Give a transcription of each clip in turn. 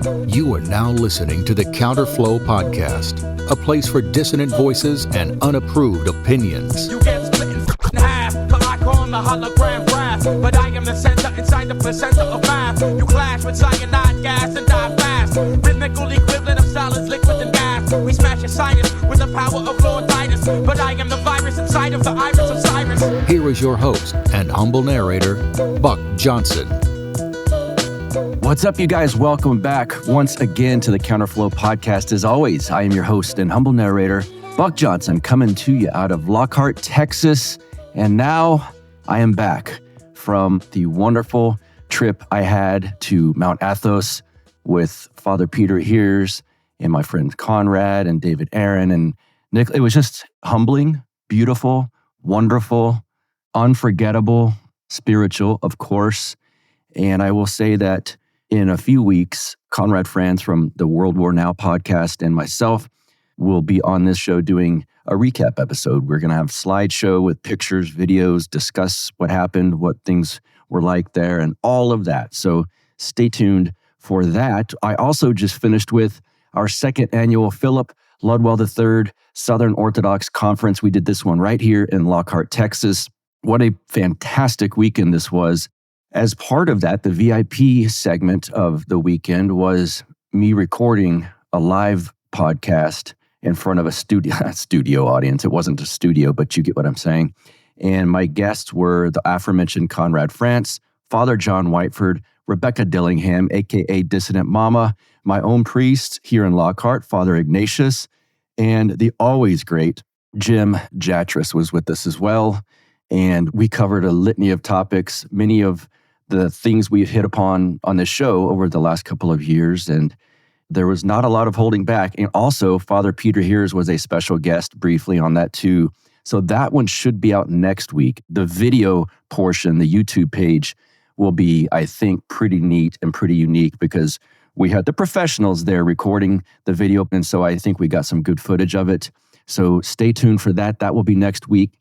You are now listening to the Counterflow Podcast, a place for dissonant voices and unapproved opinions. You get split in half, but I call the hologram graph. But I am the center inside the placenta of math. You clash with cyanide gas and die fast. Rhythmical equivalent of solids, liquid, and gas. We smash your sinus with the power of Lord Titus. But I am the virus inside of the iris of Cyrus. Here is your host and humble narrator, Buck Johnson. What's up, you guys? Welcome back once again to the Counterflow Podcast. As always, I am your host and humble narrator, Buck Johnson, coming to you out of Lockhart, Texas. And now I am back from the wonderful trip I had to Mount Athos with Father Peter Heers and my friends Conrad and David Aaron and Nick. It was just humbling, beautiful, wonderful, unforgettable, spiritual, of course. And I will say that in a few weeks, Conrad Franz from the World War Now podcast and myself will be on this show doing a recap episode. We're going to have a slideshow with pictures, videos, discuss what happened, what things were like there, and all of that. So stay tuned for that. I also just finished with our second annual Philip Ludwell III Southern Orthodox Conference. We did this one right here in Lockhart, Texas. What a fantastic weekend this was. As part of that, the VIP segment of the weekend was me recording a live podcast in front of a studio audience. It wasn't a studio, but you get what I'm saying. And my guests were the aforementioned Conrad Franz, Father John Whiteford, Rebecca Dillingham, aka Dissonant Mama, my own priest here in Lockhart, Father Ignatius, and the always great Jim Jatras was with us as well. And we covered a litany of topics, many of the things we've hit upon on this show over the last couple of years, and there was not a lot of holding back. And also, Father Peter Heers was a special guest briefly on that too. So that one should be out next week. The video portion, the YouTube page, will be, I think, pretty neat and pretty unique because we had the professionals there recording the video, and so I think we got some good footage of it. So stay tuned for that. That will be next week.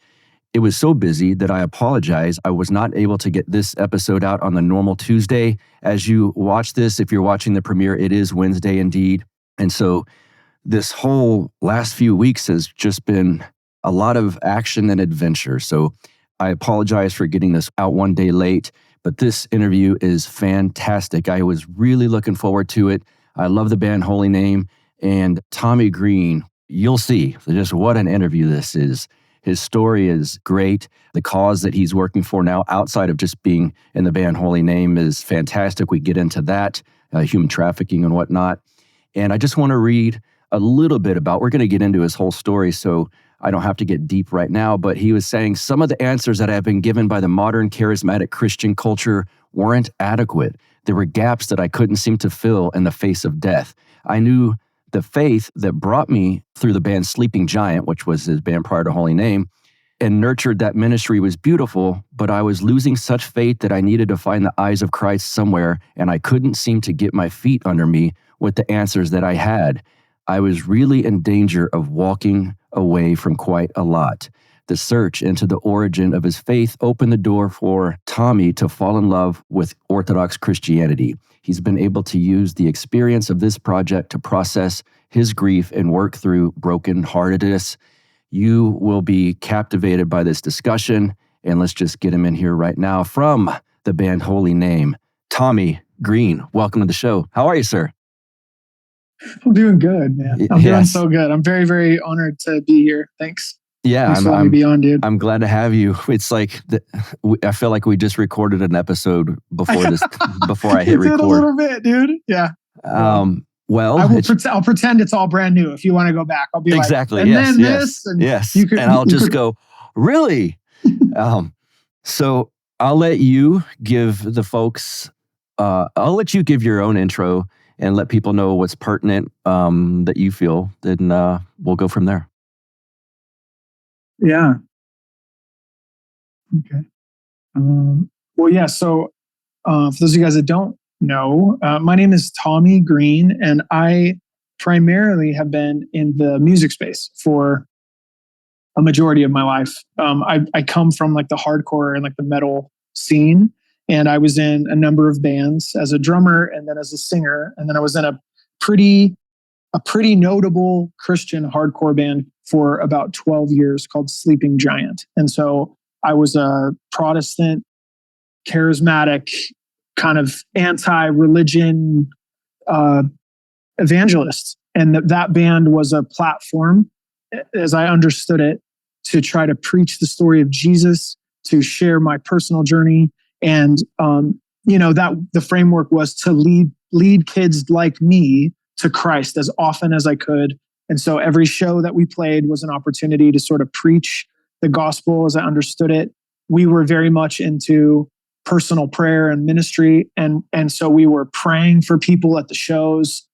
It was so busy that I apologize. I was not able to get this episode out on the normal Tuesday. As you watch this, if you're watching the premiere, it is Wednesday indeed. And so this whole last few weeks has just been a lot of action and adventure. So I apologize for getting this out one day late, but this interview is fantastic. I was really looking forward to it. I love the band HolyName and Tommy Green. You'll see just what an interview this is. His story is great. The cause that he's working for now, outside of just being in the band HolyName, is fantastic. We get into that, human trafficking and whatnot. And I just want to read a little bit about, we're going to get into his whole story, so I don't have to get deep right now, but he was saying some of the answers that have been given by the modern charismatic Christian culture weren't adequate. There were gaps that I couldn't seem to fill in the face of death. I knew the faith that brought me through the band Sleeping Giant, which was his band prior to HolyName, and nurtured that ministry was beautiful, but I was losing such faith that I needed to find the eyes of Christ somewhere, and I couldn't seem to get my feet under me with the answers that I had. I was really in danger of walking away from quite a lot. The search into the origin of his faith opened the door for Tommy to fall in love with Orthodox Christianity. He's been able to use the experience of this project to process his grief and work through brokenheartedness. You will be captivated by this discussion, and let's just get him in here right now from the band HolyName. Tommy Green, welcome to the show. How are you, sir? I'm doing good, man. I'm doing so good. I'm very, very honored to be here. Thanks. Yeah, I'm beyond, dude. I'm glad to have you. It's like I feel like we just recorded an episode before this, before I hit record. A little bit, dude. Yeah. Well, I'll pretend it's all brand new. If you want to go back, I'll be exactly. Like, yes, then this, and yes. And I'll just go, really? So I'll let you give the folks. I'll let you give your own intro and let people know what's pertinent that you feel. Then we'll go from there. Yeah. Okay. Well, yeah. So for those of you guys that don't know, my name is Tommy Green, and I primarily have been in the music space for a majority of my life. I come from like the hardcore and like the metal scene, And I was in a number of bands as a drummer and then as a singer. And then I was in a pretty notable Christian hardcore band for about 12 years called Sleeping Giant. And so I was a Protestant, charismatic, kind of anti-religion evangelist. And that band was a platform, as I understood it, to try to preach the story of Jesus, to share my personal journey. And, that the framework was to lead kids like me to Christ as often as I could. And so every show that we played was an opportunity to sort of preach the gospel as I understood it. We were very much into personal prayer and ministry. And so we were praying for people at the shows,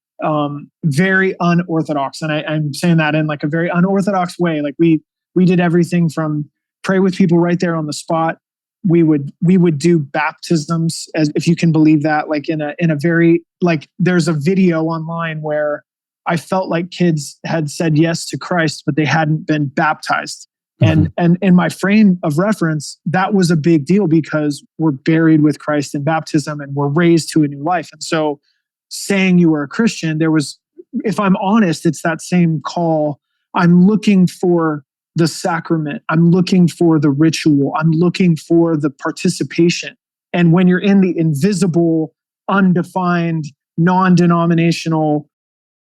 very unorthodox. And I'm saying that in like a very unorthodox way. Like we did everything from pray with people right there on the spot. We would do baptisms, as if you can believe that, like in a very, like there's a video online where I felt like kids had said yes to Christ, but they hadn't been baptized. Mm-hmm. And in my frame of reference, that was a big deal because we're buried with Christ in baptism and we're raised to a new life. And so saying you were a Christian, there was, if I'm honest, it's that same call. I'm looking for the sacrament. I'm looking for the ritual. I'm looking for the participation. And when you're in the invisible, undefined, non-denominational,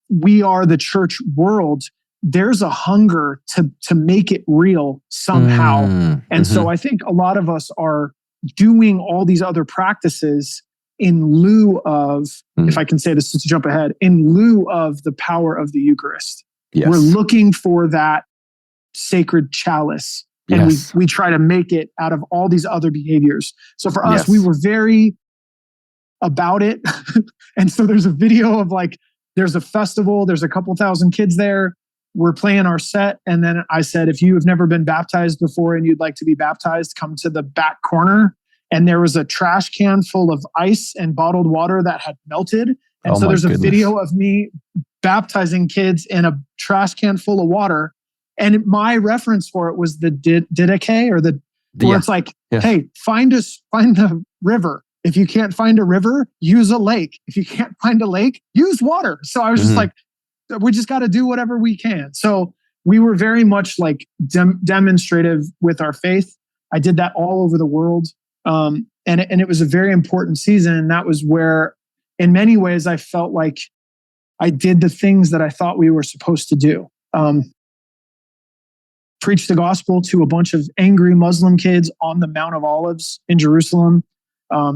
we are the church world, there's a hunger to make it real somehow. And so I think a lot of us are doing all these other practices in lieu of, if I can say this to jump ahead, in lieu of the power of the Eucharist. Yes. We're looking for that sacred chalice. And we try to make it out of all these other behaviors. So for us, we were very about it. And so there's a video of like, there's a festival, there's a couple thousand kids there. We're playing our set. And then I said, if you have never been baptized before and you'd like to be baptized, come to the back corner. And there was a trash can full of ice and bottled water that had melted. And so there's a video of me baptizing kids in a trash can full of water. And my reference for it was the didache, or where it's like, hey, find a river. If you can't find a river, use a lake. If you can't find a lake, use water. So I was just like, we just got to do whatever we can. So we were very much like demonstrative with our faith. I did that all over the world. And it was a very important season. And that was where, in many ways, I felt like I did the things that I thought we were supposed to do. Preach the gospel to a bunch of angry Muslim kids on the Mount of Olives in Jerusalem.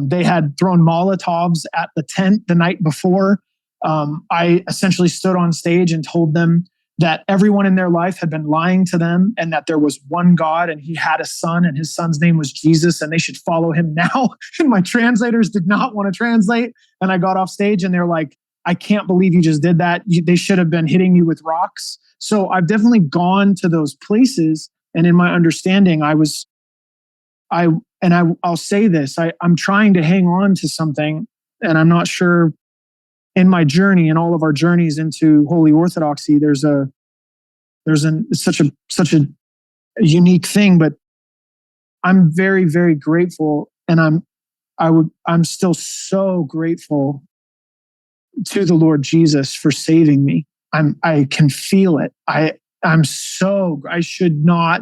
They had thrown Molotovs at the tent the night before. I essentially stood on stage and told them that everyone in their life had been lying to them and that there was one God and he had a son and his son's name was Jesus and they should follow him now. And my translators did not want to translate. And I got off stage and they're like, I can't believe you just did that. They should have been hitting you with rocks. So I've definitely gone to those places. And in my understanding, I'll say this, I'm trying to hang on to something, and I'm not sure in my journey and all of our journeys into Holy Orthodoxy, there's such a unique thing, but I'm very, very grateful. And I'm still so grateful to the Lord Jesus for saving me. I can feel it. I should not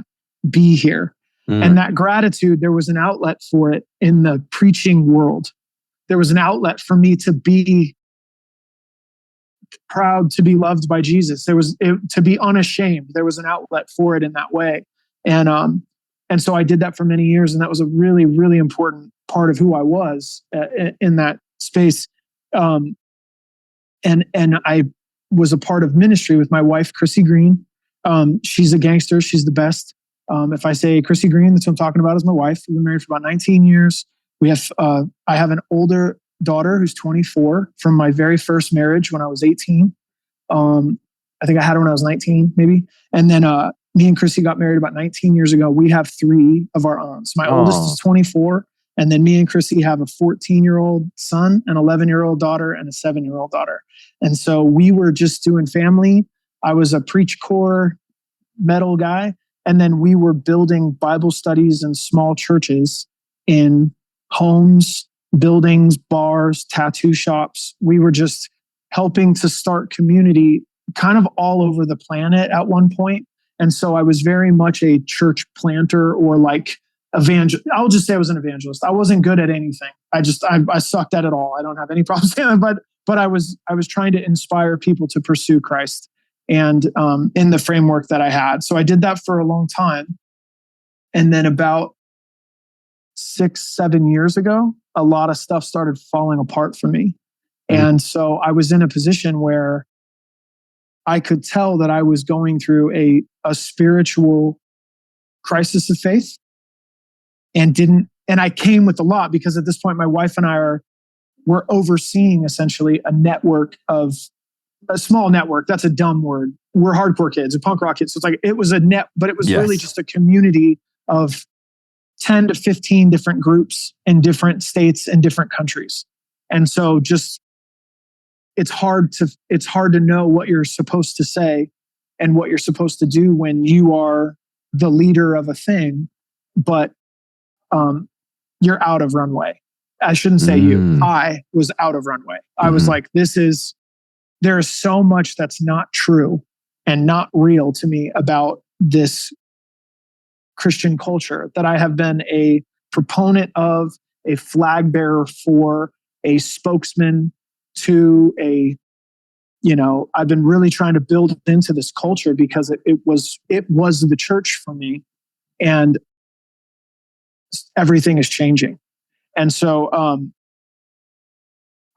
be here. And that gratitude, there was an outlet for it in the preaching world. There was an outlet for me to be proud to be loved by Jesus. To be unashamed. There was an outlet for it in that way. And so I did that for many years. And that was a really, really important part of who I was in that space. And I was a part of ministry with my wife, Chrissy Green. She's a gangster. She's the best. If I say Chrissy Green, that's what I'm talking about, is my wife. We've been married for about 19 years. I have an older daughter who's 24 from my very first marriage when I was 18. I think I had her when I was 19, maybe. And then me and Chrissy got married about 19 years ago. We have 3 of our own. So my oldest is 24. And then me and Chrissy have a 14-year-old son, an 11-year-old daughter, and a 7-year-old daughter. And so we were just doing family. I was a preach corps metal guy. And then we were building Bible studies in small churches in homes, buildings, bars, tattoo shops. We were just helping to start community kind of all over the planet at one point. And so I was very much a church planter or like I'll just say I was an evangelist. I wasn't good at anything. I sucked at it all. I don't have any problems saying that, but I was trying to inspire people to pursue Christ and in the framework that I had. So I did that for a long time. And then about 6-7 years ago, a lot of stuff started falling apart for me. And so I was in a position where I could tell that I was going through a spiritual crisis of faith and I came with a lot because at this point, my wife and I we're overseeing essentially a small network. That's a dumb word. We're hardcore kids, punk rock kids. So it's like, it was but it was really just a community of 10 to 15 different groups in different states and different countries. And so it's hard to know what you're supposed to say and what you're supposed to do when you are the leader of a thing, but you're out of runway. I shouldn't say you. I was out of runway. I was like, there is so much that's not true and not real to me about this Christian culture that I have been a proponent of, a flag bearer for, a spokesman to, I've been really trying to build into this culture because it was the church for me, and everything is changing. And so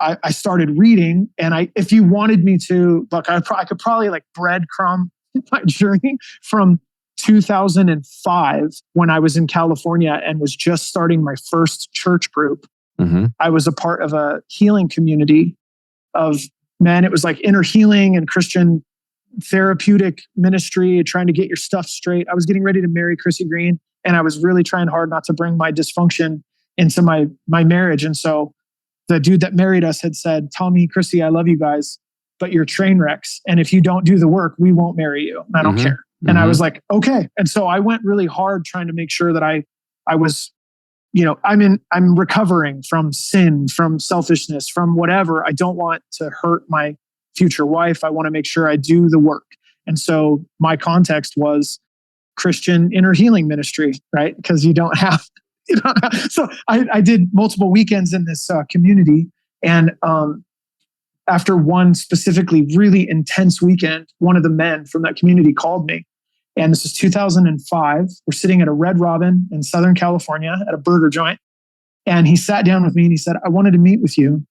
I started reading, and if you wanted me to, look, I could probably like breadcrumb my journey from 2005 when I was in California and was just starting my first church group. I was a part of a healing community of men. It was like inner healing and Christian therapeutic ministry, trying to get your stuff straight. I was getting ready to marry Chrissy Green, and I was really trying hard not to bring my dysfunction into my marriage. And so the dude that married us had said, Tommy, Chrissy, I love you guys, but you're train wrecks. And if you don't do the work, we won't marry you. And I don't care. And I was like, okay. And so I went really hard trying to make sure that I was, I'm recovering from sin, from selfishness, from whatever. I don't want to hurt my future wife. I want to make sure I do the work. And so my context was Christian inner healing ministry, right? Because you don't have. So I did multiple weekends in this community. And after one specifically really intense weekend, one of the men from that community called me. And this is 2005. We're sitting at a Red Robin in Southern California at a burger joint. And he sat down with me and he said, I wanted to meet with you.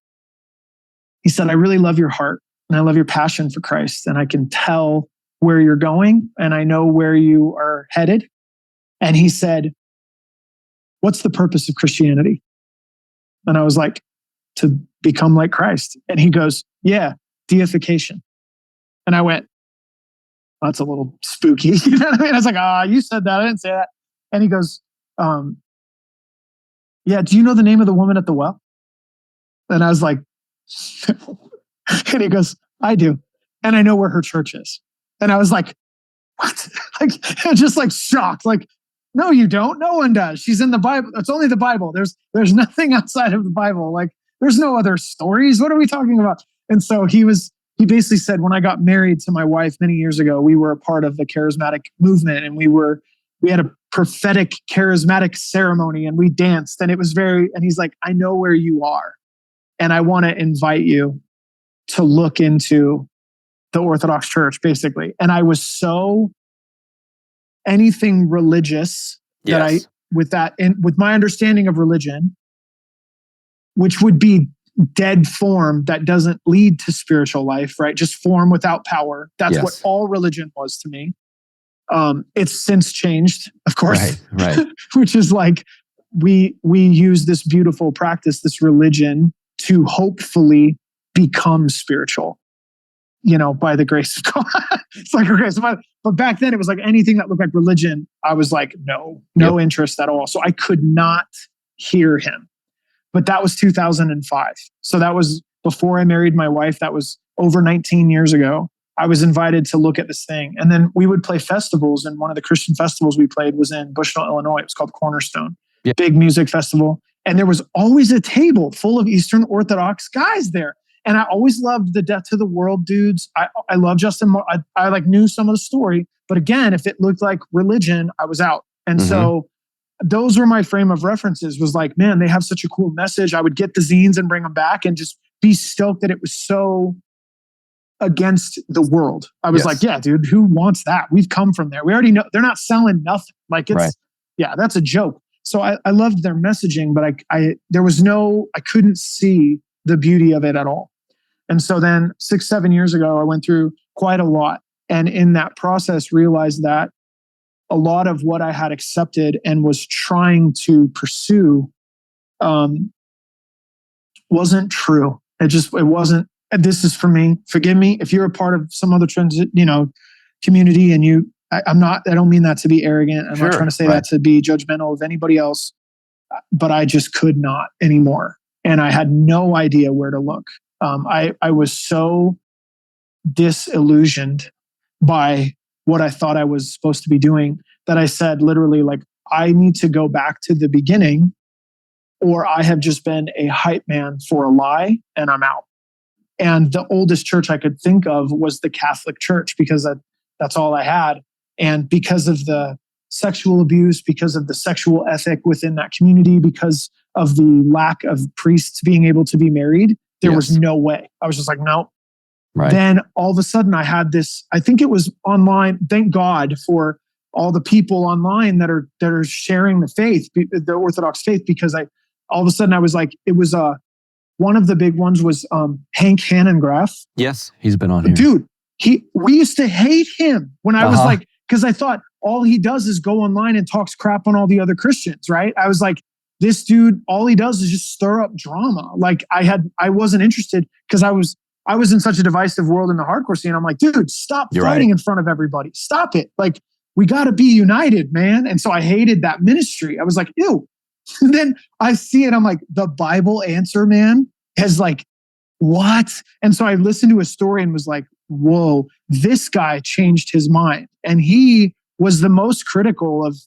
He said, I really love your heart and I love your passion for Christ. And I can tell where you're going and I know where you are headed. And he said, what's the purpose of Christianity? And I was like, to become like Christ. And he goes, yeah, deification. And I went, that's a little spooky. You know what I mean? I was like, you said that. I didn't say that. And he goes, yeah, do you know the name of the woman at the well? And I was like, and he goes, I do. And I know where her church is. And I was like, what? Like, just like shocked. Like, no, you don't. No one does. She's in the Bible. It's only the Bible. There's nothing outside of the Bible. Like, there's no other stories. What are we talking about? And so he basically said, when I got married to my wife many years ago, we were a part of the charismatic movement, and we had a prophetic charismatic ceremony, and we danced, and it was and he's like, I know where you are, and I want to invite you to look into the Orthodox Church, basically. And I was so anything religious that with my understanding of religion, which would be dead form that doesn't lead to spiritual life, right? Just form without power. That's what all religion was to me. It's since changed, of course, right. Which is like, we use this beautiful practice, this religion, to hopefully become spiritual, by the grace of God. It's like, okay, but back then it was like anything that looked like religion, I was like, no interest at all. So I could not hear him. But that was 2005. So that was before I married my wife. That was over 19 years ago. I was invited to look at this thing. And then we would play festivals. And one of the Christian festivals we played was in Bushnell, Illinois. It was called Cornerstone. Big music festival. And there was always a table full of Eastern Orthodox guys there. And I always loved the Death to the World dudes. I love Justin. I like knew some of the story. But again, if it looked like religion, I was out. And so those were my frame of references, was like, man, they have such a cool message. I would get the zines and bring them back and just be stoked that it was so against the world. I was like, yeah, dude, who wants that? We've come from there. We already know they're not selling nothing. Like that's a joke. So I loved their messaging, but I couldn't see the beauty of it at all. And so then 6-7 years ago, I went through quite a lot. And in that process, realized that a lot of what I had accepted and was trying to pursue wasn't true. It wasn't. This is for me. Forgive me if you're a part of some other community, and I don't mean that to be arrogant. I'm not trying to say that to be judgmental of anybody else, but I just could not anymore. And I had no idea where to look. I was so disillusioned by what I thought I was supposed to be doing that I said literally, like, I need to go back to the beginning, or I have just been a hype man for a lie and I'm out. And the oldest church I could think of was the Catholic Church, because that's all I had. And because of the sexual abuse, because of the sexual ethic within that community, because of the lack of priests being able to be married, there was no way. I was just like, no. Right. Then all of a sudden I had this, I think it was online. Thank God for all the people online that are sharing the faith, the Orthodox faith, because all of a sudden I was like, it was one of the big ones was Hank Hannengraf. Yes, he's been on here. Dude, we used to hate him when I was like, because I thought all he does is go online and talks crap on all the other Christians, right? I was like, this dude, all he does is just stir up drama. Like I wasn't interested, because I was in such a divisive world in the hardcore scene. I'm like, dude, stop fighting in front of everybody. Stop it. Like, we got to be united, man. And so I hated that ministry. I was like, ew. And then I see it. I'm like, the Bible answer, man, has like, what? And so I listened to a story and was like, whoa, this guy changed his mind. And he was the most critical of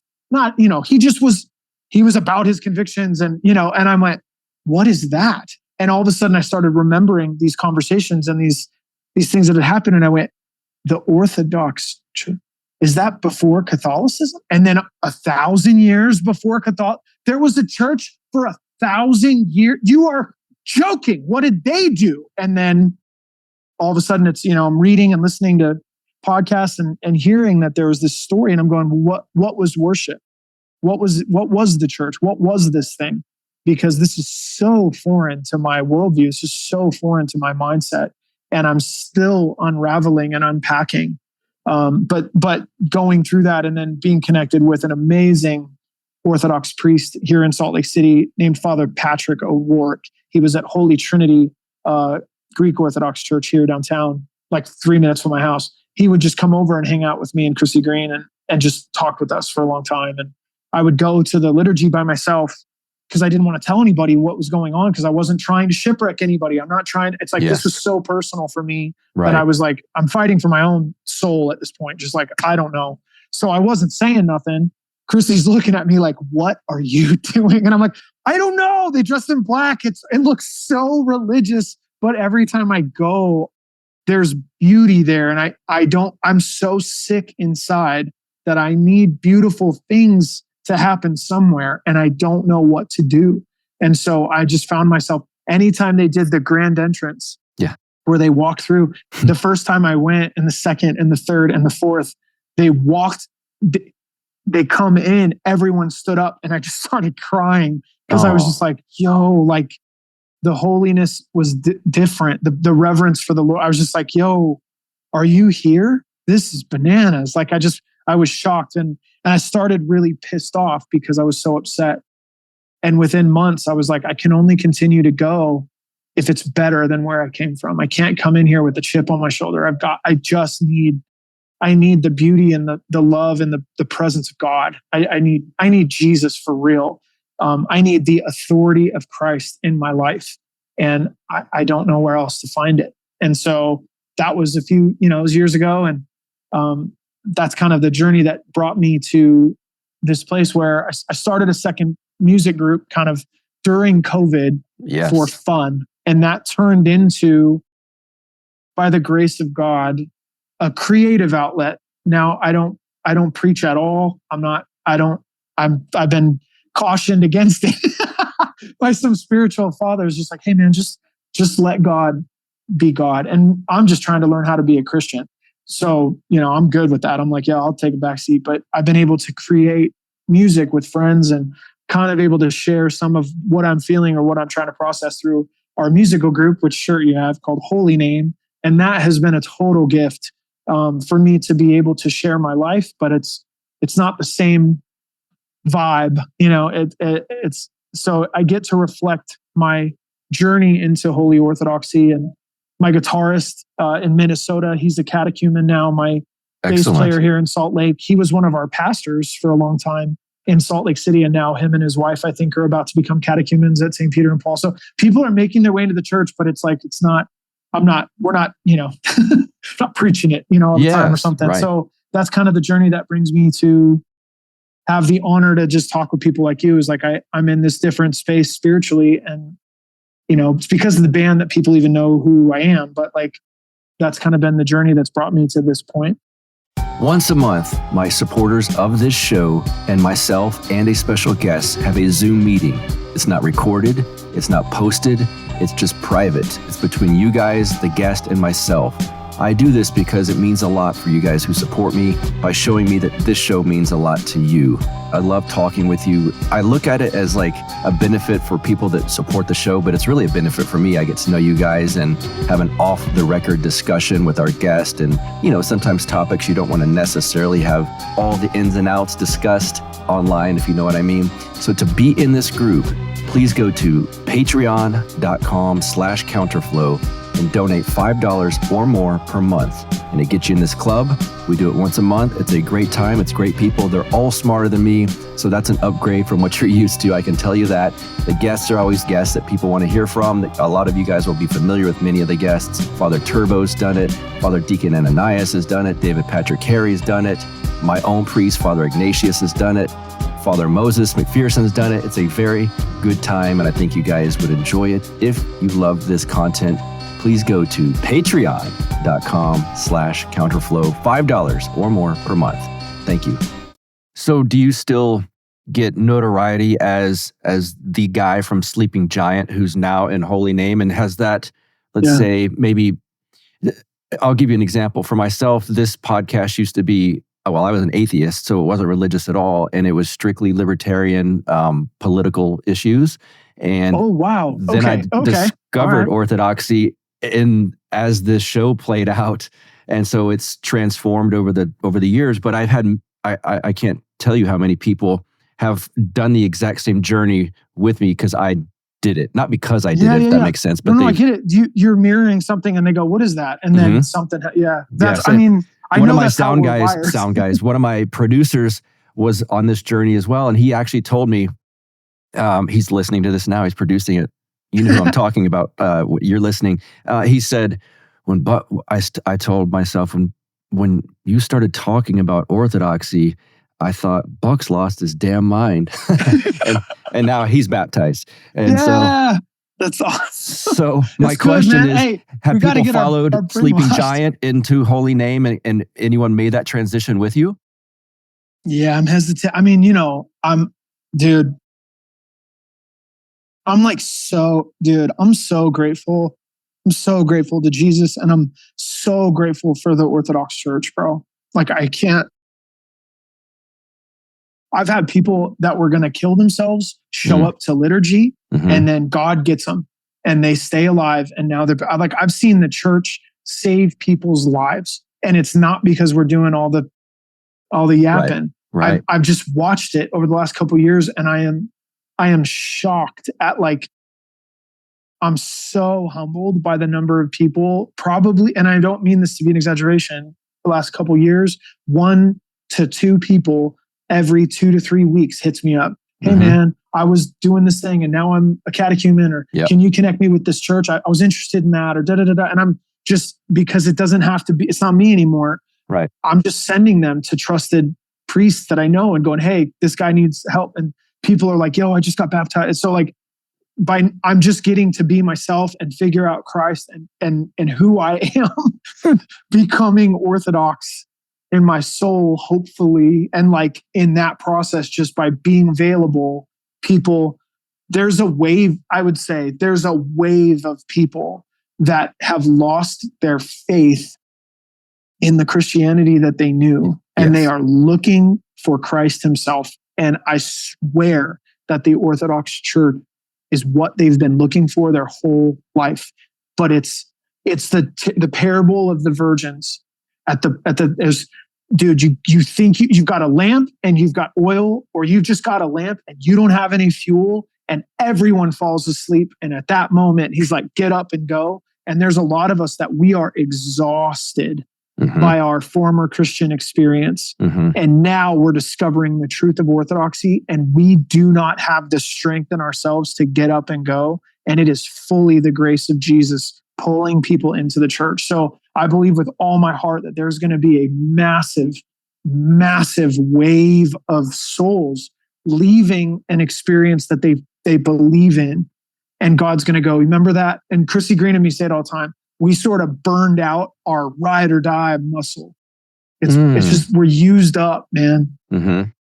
he was about his convictions and I went, what is that? And all of a sudden I started remembering these conversations and these things that had happened. And I went, the Orthodox Church, is that before Catholicism? And then 1,000 years before Catholic, there was a church for 1,000 years. You are joking. What did they do? And then all of a sudden it's, I'm reading and listening to podcasts and hearing that there was this story, and I'm going, what was worship? What was the church? What was this thing? Because this is so foreign to my worldview. It's just so foreign to my mindset. And I'm still unraveling and unpacking. But going through that and then being connected with an amazing Orthodox priest here in Salt Lake City named Father Patrick O'Rourke. He was at Holy Trinity Greek Orthodox Church here downtown, like 3 minutes from my house. He would just come over and hang out with me and Chrissy Green and just talk with us for a long time. And I would go to the liturgy by myself because I didn't want to tell anybody what was going on, because I wasn't trying to shipwreck anybody. I'm not trying. It's like, this was so personal for me that I was like, I'm fighting for my own soul at this point. Just like, I don't know. So I wasn't saying nothing. Chrissy's looking at me like, what are you doing? And I'm like, I don't know. They dress in black. It looks so religious, but every time I go, there's beauty there. And I'm so sick inside that I need beautiful things to happen somewhere, and I don't know what to do. And so I just found myself, anytime they did the grand entrance, where they walked through, the first time I went, and the second and the third and the fourth, they come in, everyone stood up, and I just started crying because I was just like, yo, like the holiness was different. The reverence for the Lord. I was just like, yo, are you here? This is bananas. Like I was shocked. And I started really pissed off because I was so upset. And within months, I was like, I can only continue to go if it's better than where I came from. I can't come in here with a chip on my shoulder. I need the beauty and the love and the presence of God. I need Jesus for real. I need the authority of Christ in my life. And I don't know where else to find it. And so that was it was years ago. And that's kind of the journey that brought me to this place where I started a second music group kind of during COVID for fun. And that turned into, by the grace of God, a creative outlet. Now I don't preach at all. I've been cautioned against it by some spiritual fathers, just like, hey man, just let God be God. And I'm just trying to learn how to be a Christian. So, I'm good with that. I'm like, yeah, I'll take a back seat. But I've been able to create music with friends and kind of able to share some of what I'm feeling or what I'm trying to process through our musical group, which shirt you have called HolyName. And that has been a total gift for me to be able to share my life, but it's not the same vibe. It's so I get to reflect my journey into Holy Orthodoxy. And my guitarist in Minnesota, he's a catechumen now. My bass player here in Salt Lake, he was one of our pastors for a long time in Salt Lake City. And now him and his wife, I think, are about to become catechumens at St. Peter and Paul. So people are making their way into the church, but we're not, not preaching it, all the time or something. Right. So that's kind of the journey that brings me to have the honor to just talk with people like you. Is like, I'm in this different space spiritually. And, it's because of the band that people even know who I am. But like, that's kind of been the journey that's brought me to this point. Once a month, my supporters of this show and myself and a special guest have a Zoom meeting. It's not recorded. It's not posted. It's just private. It's between you guys, the guest, and myself. I do this because it means a lot for you guys who support me by showing me that this show means a lot to you. I love talking with you. I look at it as like a benefit for people that support the show, but it's really a benefit for me. I get to know you guys and have an off-the-record discussion with our guest. And, sometimes topics you don't want to necessarily have all the ins and outs discussed online, if you know what I mean. So to be in this group, please go to patreon.com/counterflow and donate $5 or more per month. And it gets you in this club. We do it once a month. It's a great time. It's great people. They're all smarter than me. So that's an upgrade from what you're used to. I can tell you that. The guests are always guests that people want to hear from. A lot of you guys will be familiar with many of the guests. Father Turbo's done it. Father Deacon Ananias has done it. David Patrick Carey's done it. My own priest, Father Ignatius, has done it. Father Moses McPherson's done it. It's a very good time, and I think you guys would enjoy it. If you love this content, please go to patreon.com/counterflow, $5 or more per month. Thank you. So do you still get notoriety as the guy from Sleeping Giant who's now in HolyName, and has that, let's say, maybe, I'll give you an example. For myself, this podcast used to be, I was an atheist, so it wasn't religious at all, and it was strictly libertarian political issues. And then I discovered Orthodoxy as this show played out, and so it's transformed over the years. But I've had I can't tell you how many people have done the exact same journey with me because I did it, not because I did it. If that makes sense. But I get it. You're mirroring something, and they go, "What is that?" And then something. Yeah, that's. So I mean, one of my sound guys, one of my producers was on this journey as well, and he actually told me, he's listening to this now. He's producing it. You know who I'm talking about. You're listening. He said, I told myself when you started talking about Orthodoxy, I thought Buck's lost his damn mind, and now he's baptized. And so that's awesome. So my question is, have people followed Sleeping Giant into HolyName, and anyone made that transition with you? Yeah, I'm hesitant. I mean, I'm so grateful. I'm so grateful to Jesus, and I'm so grateful for the Orthodox Church, bro. Like, I've had people that were going to kill themselves show up to liturgy, and then God gets them and they stay alive. And now I've seen the church save people's lives, and it's not because we're doing all the yapping. Right. I've just watched it over the last couple of years, and I am shocked at, I'm so humbled by the number of people, probably, and I don't mean this to be an exaggeration, the last couple of years, 1 to 2 people every 2 to 3 weeks hits me up. Hey man, I was doing this thing and now I'm a catechumen, or can you connect me with this church? I was interested in that, or da-da-da-da. And I'm just, because it doesn't have to be, it's not me anymore. Right. I'm just sending them to trusted priests that I know and going, hey, this guy needs help. And people are like, yo, I just got baptized. So I'm just getting to be myself and figure out Christ and who I am, becoming Orthodox in my soul, hopefully. And like in that process, just by being available, people, there's a wave, I would say, there's a wave of people that have lost their faith in the Christianity that they knew. And they are looking for Christ himself. And I swear that the Orthodox Church is what they've been looking for their whole life. But it's the parable of the virgins dude, you think you've got a lamp and you've got oil, or you've just got a lamp and you don't have any fuel, and everyone falls asleep. And at that moment, he's like, get up and go. And there's a lot of us that we are exhausted by our former Christian experience. And now we're discovering the truth of Orthodoxy, and we do not have the strength in ourselves to get up and go. And it is fully the grace of Jesus pulling people into the church. So I believe with all my heart that there's going to be a massive, massive wave of souls leaving an experience that they believe in. And God's going to go, remember that? And Chrissy Green and me say it all the time. We sort of burned out our ride or die muscle. It's just, we're used up, man.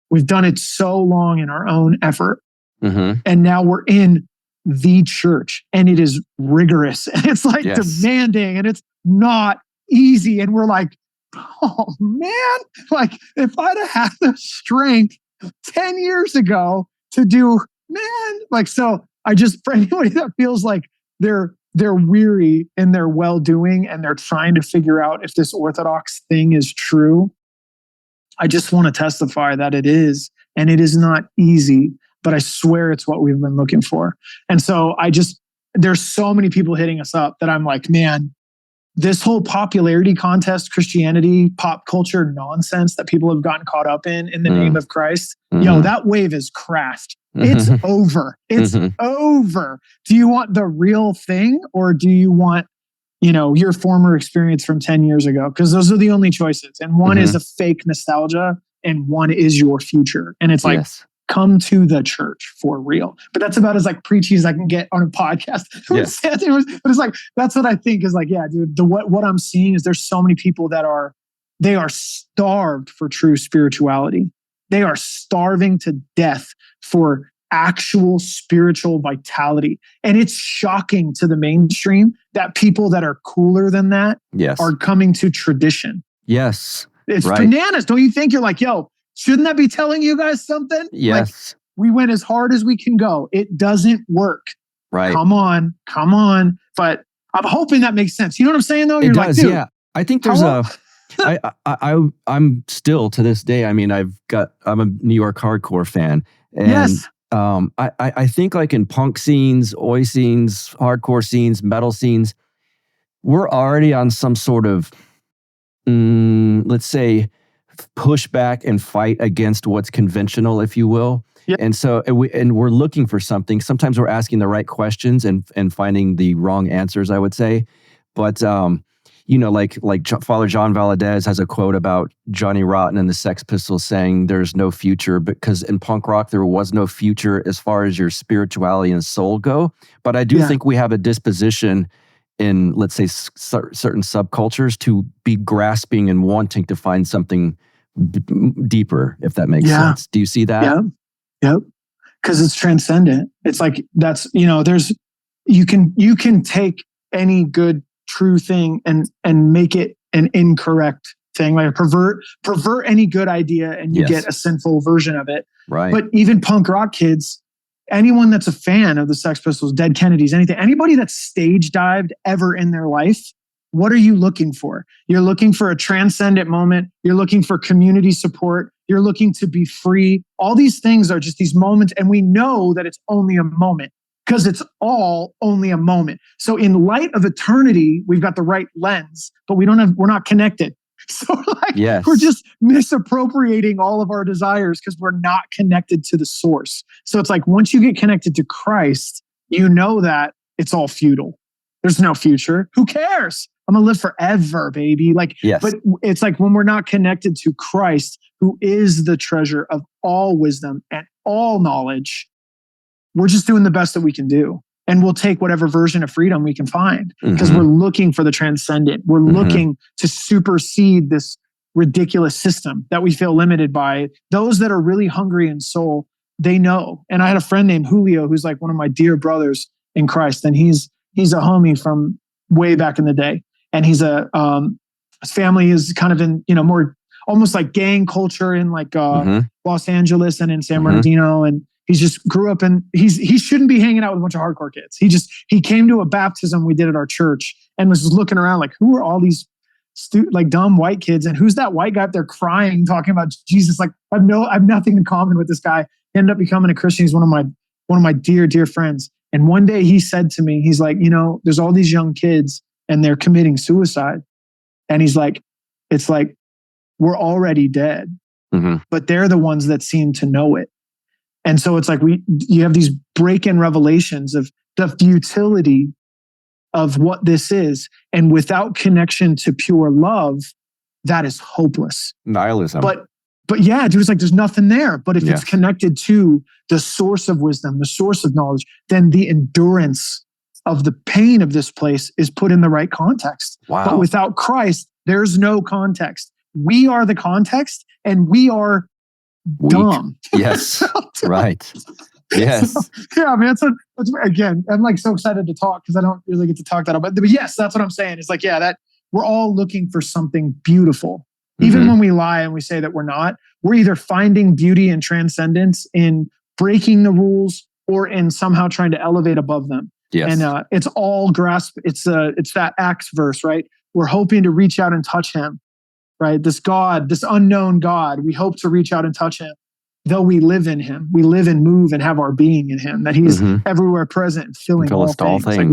We've done it so long in our own effort. And now we're in the church, and it is rigorous, and it's like demanding, and it's not easy. And we're like, oh man, like if I'd have had the strength 10 years ago to do, man, like, so I just, for anybody that feels like they're weary in their well-doing and they're trying to figure out if this Orthodox thing is true, I just want to testify that it is, and it is not easy, but I swear it's what we've been looking for. And so there's so many people hitting us up that I'm like, man, this whole popularity contest, Christianity, pop culture nonsense that people have gotten caught up in the name of Christ, yo, that wave is crashed. It's over. It's over. Do you want the real thing, or do you want, your former experience from 10 years ago? Because those are the only choices. And one is a fake nostalgia, and one is your future. And it's like, come to the church for real. But that's about as like preachy as I can get on a podcast. But it's like, that's what I think is like, yeah, dude, what I'm seeing is there's so many people that they are starved for true spirituality. They are starving to death for actual spiritual vitality. And it's shocking to the mainstream that people that are cooler than that are coming to tradition. Yes. It's bananas. Don't you think? You're like, yo, shouldn't that be telling you guys something? Yes. Like, we went as hard as we can go. It doesn't work. Right. Come on. But I'm hoping that makes sense. You know what I'm saying though? You're it like, does, dude, yeah. I think there's I'm still to this day, I mean, I'm a New York hardcore fan. And I think like in punk scenes, oi scenes, hardcore scenes, metal scenes, we're already on some sort of, let's say, push back and fight against what's conventional, if you will. Yep. And so we're looking for something. Sometimes we're asking the right questions and finding the wrong answers, I would say. But like Father John Valadez has a quote about Johnny Rotten and the Sex Pistols saying there's no future, because in punk rock there was no future as far as your spirituality and soul go. But I do think we have a disposition in, let's say, certain subcultures to be grasping and wanting to find something deeper, if that makes sense. Do you see that? Yeah. Yep. Because it's transcendent. It's like, that's, you can take any good true thing and make it an incorrect thing, like pervert any good idea, and you get a sinful version of it. Right. But even punk rock kids, anyone that's a fan of the Sex Pistols, Dead Kennedys, anything, anybody that's stage dived ever in their life, what are you looking for? You're looking for a transcendent moment. You're looking for community support. You're looking to be free. All these things are just these moments. And we know that it's only a moment, because it's all only a moment. So in light of eternity, we've got the right lens, but we're not connected. So we're just misappropriating all of our desires because we're not connected to the source. So it's like, once you get connected to Christ, you know that it's all futile. There's no future. Who cares? I'm gonna live forever, baby. But it's like, when we're not connected to Christ, who is the treasure of all wisdom and all knowledge, we're just doing the best that we can do. and we'll take whatever version of freedom we can find because we're looking for the transcendent. We're looking to supersede this ridiculous system that we feel limited by. Those that are really hungry in soul, they know. And I had a friend named Julio, who's like one of my dear brothers in Christ. And he's a homie from way back in the day. And he's his family is kind of in, more almost like gang culture in like Los Angeles and in San Bernardino. And he just grew up he shouldn't be hanging out with a bunch of hardcore kids. He came to a baptism we did at our church and was just looking around like, who are all these like dumb white kids? And who's that white guy up there crying, talking about Jesus? Like, I have nothing in common with this guy. He ended up becoming a Christian. He's one of my dear, dear friends. And one day he said to me, he's like, there's all these young kids and they're committing suicide. And he's like, it's like, we're already dead, but they're the ones that seem to know it. And so it's like you have these break-in revelations of the futility of what this is. And without connection to pure love, that is hopeless. Nihilism. But yeah, dude, it's like there's nothing there. But if it's connected to the source of wisdom, the source of knowledge, then the endurance of the pain of this place is put in the right context. Wow. But without Christ, there's no context. We are the context and we are dumb. Yes. Right. Yes. So, yeah, man. So again, I'm like so excited to talk because I don't really get to talk that about. But yes, that's what I'm saying. It's like, that we're all looking for something beautiful. Even when we lie and we say that we're not, we're either finding beauty and transcendence in breaking the rules or in somehow trying to elevate above them. Yes. And it's all grasp. It's that Acts verse, right? We're hoping to reach out and touch him, right? This God, this unknown God, we hope to reach out and touch him. Though we live in him, we live and move and have our being in him, that he's everywhere present and filling all things. Like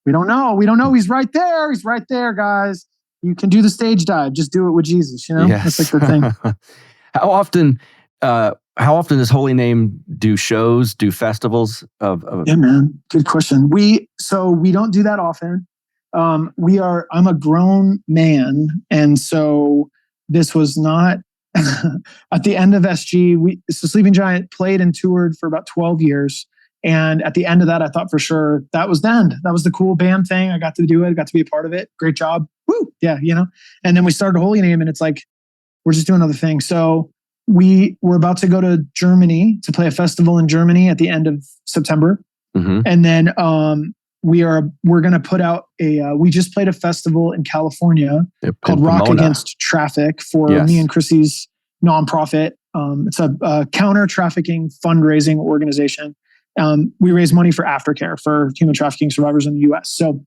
we don't know. We don't know. He's right there. He's right there, guys. You can do the stage dive. Just do it with Jesus, Yes. That's like the thing. How often does HolyName do shows, do festivals of? Yeah, man. Good question. We don't do that often. I'm a grown man. And so this was not at the end of SG. Sleeping Giant played and toured for about 12 years. And at the end of that, I thought for sure that was the end. That was the cool band thing. I got to do it. I got to be a part of it. Great job. Woo. Yeah. And then we started HolyName and it's like, we're just doing other things. So we were about to go to Germany to play a festival in Germany at the end of September. And then we're going to put out we just played a festival in California called Rock Pomona. Against Traffic for me and Chrissy's nonprofit. It's a counter-trafficking fundraising organization. We raise money for aftercare for human trafficking survivors in the US. So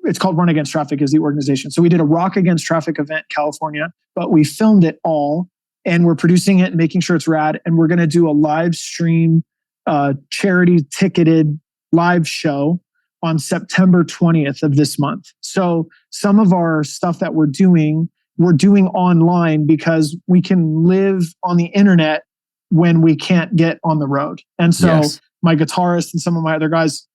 it's called Run Against Traffic is the organization. So we did a Rock Against Traffic event in California, but we filmed it all and we're producing it and making sure it's rad. And we're going to do a live stream, charity ticketed live show on September 20th of this month. So some of our stuff that we're doing online because we can live on the internet when we can't get on the road. And so my guitarist and some of my other guys,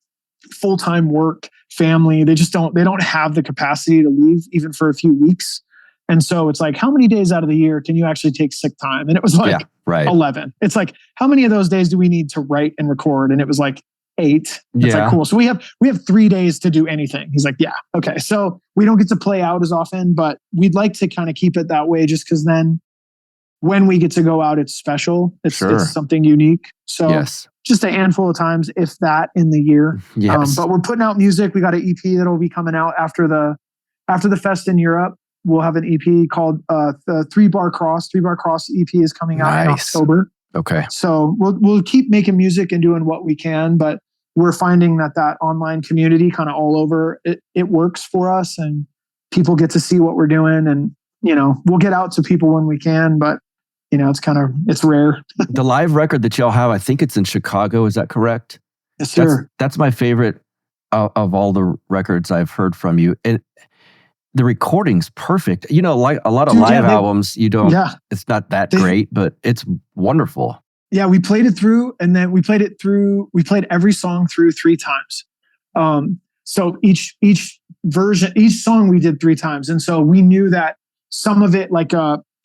full-time work, family, they don't have the capacity to leave even for a few weeks. And so it's like, how many days out of the year can you actually take sick time? And it was like 11. It's like, how many of those days do we need to write and record? And it was like 8. It's like, cool. So we have 3 days to do anything. He's like, yeah, okay. So we don't get to play out as often, but we'd like to kind of keep it that way just because then when we get to go out, it's special. It's something unique. So just a handful of times, if that, in the year. But we're putting out music. We got an EP that'll be coming out after the fest in Europe. We'll have an EP called the 3 Bar Cross. 3 Bar Cross EP is coming out in October. Okay. So we'll keep making music and doing what we can, but we're finding that online community kind of all over, it works for us and people get to see what we're doing. And, we'll get out to people when we can, but it's rare. The live record that y'all have, I think it's in Chicago. Is that correct? Yes, sir. That's my favorite of all the records I've heard from you. The recording's perfect. Like a lot of live albums, you don't, it's not that great, but it's wonderful. Yeah, we played it through and then we played every song through 3 times. So each version, each song we did 3 times. And so we knew that some of it, like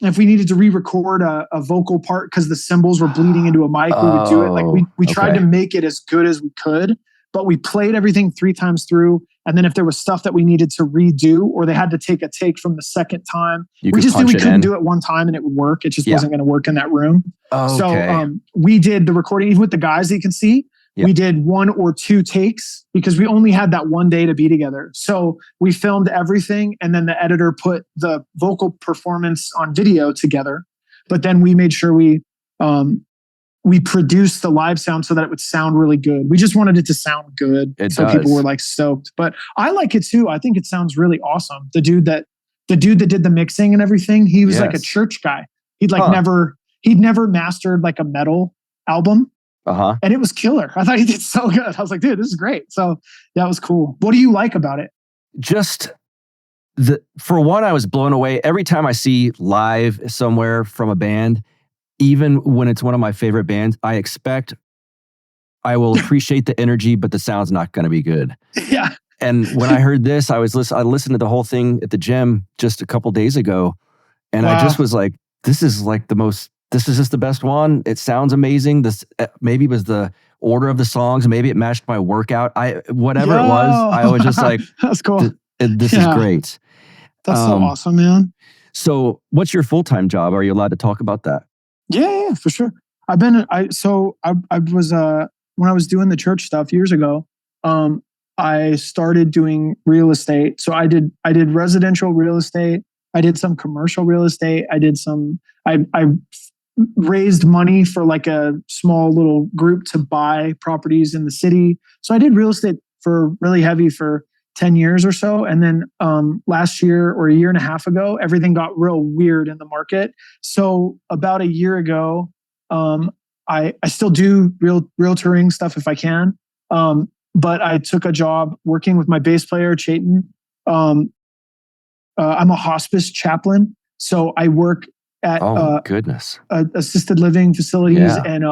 if we needed to re-record a vocal part because the cymbals were bleeding into a mic, we would do it. Like we tried to make it as good as we could, but we played everything 3 times through. And then if there was stuff that we needed to redo, or they had to take a take from the second time, we just knew we couldn't do it one time and it would work. It just wasn't going to work in that room. Okay. So we did the recording, even with the guys that you can see, we did 1 or 2 takes because we only had that one day to be together. So we filmed everything, and then the editor put the vocal performance on video together. But then we made sure we produced the live sound so that it would sound really good. We just wanted it to sound good. People were like stoked. But I like it too. I think it sounds really awesome. The dude that did the mixing and everything, he was like a church guy. He'd never mastered like a metal album. And it was killer. I thought he did so good. I was like, dude, this is great. So that was cool. What do you like about it? Just for one, I was blown away every time I see live somewhere from a band. Even when it's one of my favorite bands, I will appreciate the energy, but the sound's not going to be good. Yeah. And when I heard this, I listened to the whole thing at the gym just a couple days ago. And I just was like, this is just the best one. It sounds amazing. This maybe was the order of the songs. Maybe it matched my workout. Whatever it was, I was just like, that's cool. This is great. That's so awesome, man. So what's your full-time job? Are you allowed to talk about that? Yeah, for sure. I was when I was doing the church stuff years ago, I started doing real estate. So I did residential real estate. I did some commercial real estate. I raised money for like a small little group to buy properties in the city. So I did real estate for really heavy for 10 years or so. And then last year or a year and a half ago, everything got real weird in the market. So about a year ago, I still do realtoring stuff if I can. But I took a job working with my bass player, Chayton. I'm a hospice chaplain. So I work at assisted living facilities and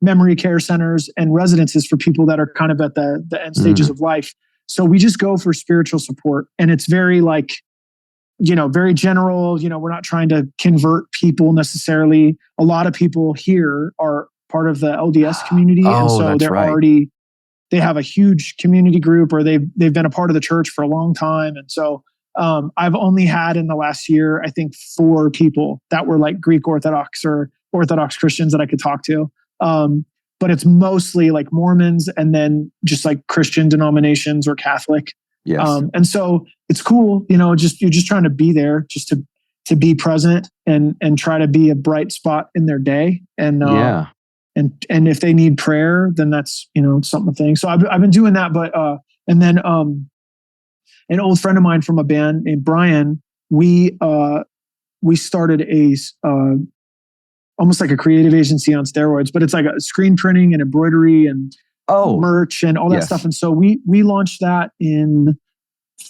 memory care centers and residences for people that are kind of at the end stages of life. So we just go for spiritual support, and it's very very general. We're not trying to convert people necessarily. A lot of people here are part of the LDS community, and so they have a huge community group, or they've been a part of the church for a long time. And so I've only had in the last year, I think 4 people that were like Greek Orthodox or Orthodox Christians that I could talk to. But it's mostly like Mormons and then just like Christian denominations or Catholic. Yes. And so it's cool, you're just trying to be there just to be present and try to be a bright spot in their day. And and if they need prayer, then that's, something thing. So I've been doing that, but and then an old friend of mine from a band named Brian, we started a almost like a creative agency on steroids, but it's like a screen printing and embroidery and merch and all that stuff. And so we launched that in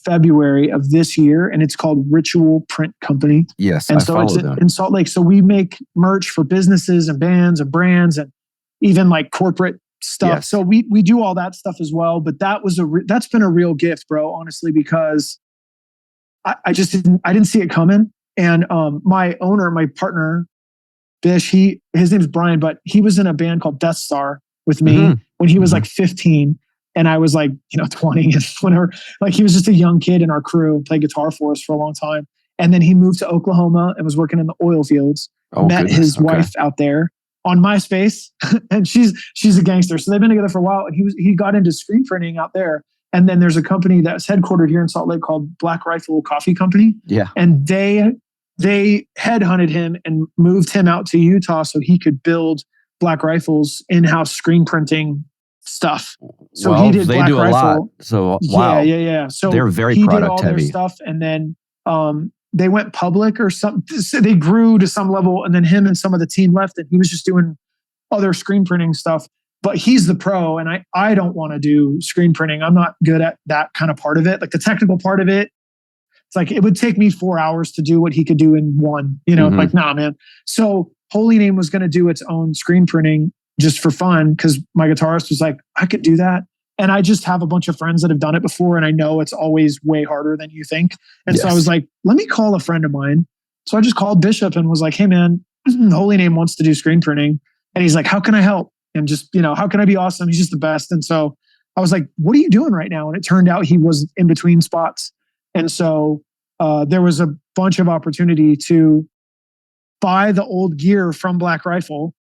February of this year, and it's called Ritual Print Company. Yes, and so it's in Salt Lake. So we make merch for businesses and bands and brands and even like corporate stuff. Yes. So we do all that stuff as well. But that's been a real gift, bro. Honestly, because I didn't see it coming. And my partner, Bish, his name's Brian, but he was in a band called Death Star with me when he was like 15. And I was like, 20 and whatever. Like he was just a young kid in our crew, played guitar for us for a long time. And then he moved to Oklahoma and was working in the oil fields. Met his wife out there on MySpace, and she's a gangster. So they've been together for a while. And he got into screen printing out there. And then there's a company that's headquartered here in Salt Lake called Black Rifle Coffee Company. Yeah. And they headhunted him and moved him out to Utah so he could build Black Rifle's in-house screen printing stuff. So he did Black Rifle. A lot. So wow. Yeah. So they're very he product did all heavy. Their stuff, and then they went public or something. They grew to some level, and then him and some of the team left, and he was just doing other screen printing stuff. But he's the pro, and I don't want to do screen printing. I'm not good at that kind of part of it, like the technical part of it. It's like it would take me 4 hours to do what he could do in one. Like nah, man. So HolyName was going to do its own screen printing just for fun, because my guitarist was like, I could do that. And I just have a bunch of friends that have done it before, and I know it's always way harder than you think. And so I was like, let me call a friend of mine. So I just called Bishop and was like, hey man, HolyName wants to do screen printing. And he's like, how can I help? And just, how can I be awesome? He's just the best. And so I was like, what are you doing right now? And it turned out he was in between spots. And so there was a bunch of opportunity to buy the old gear from Black Rifle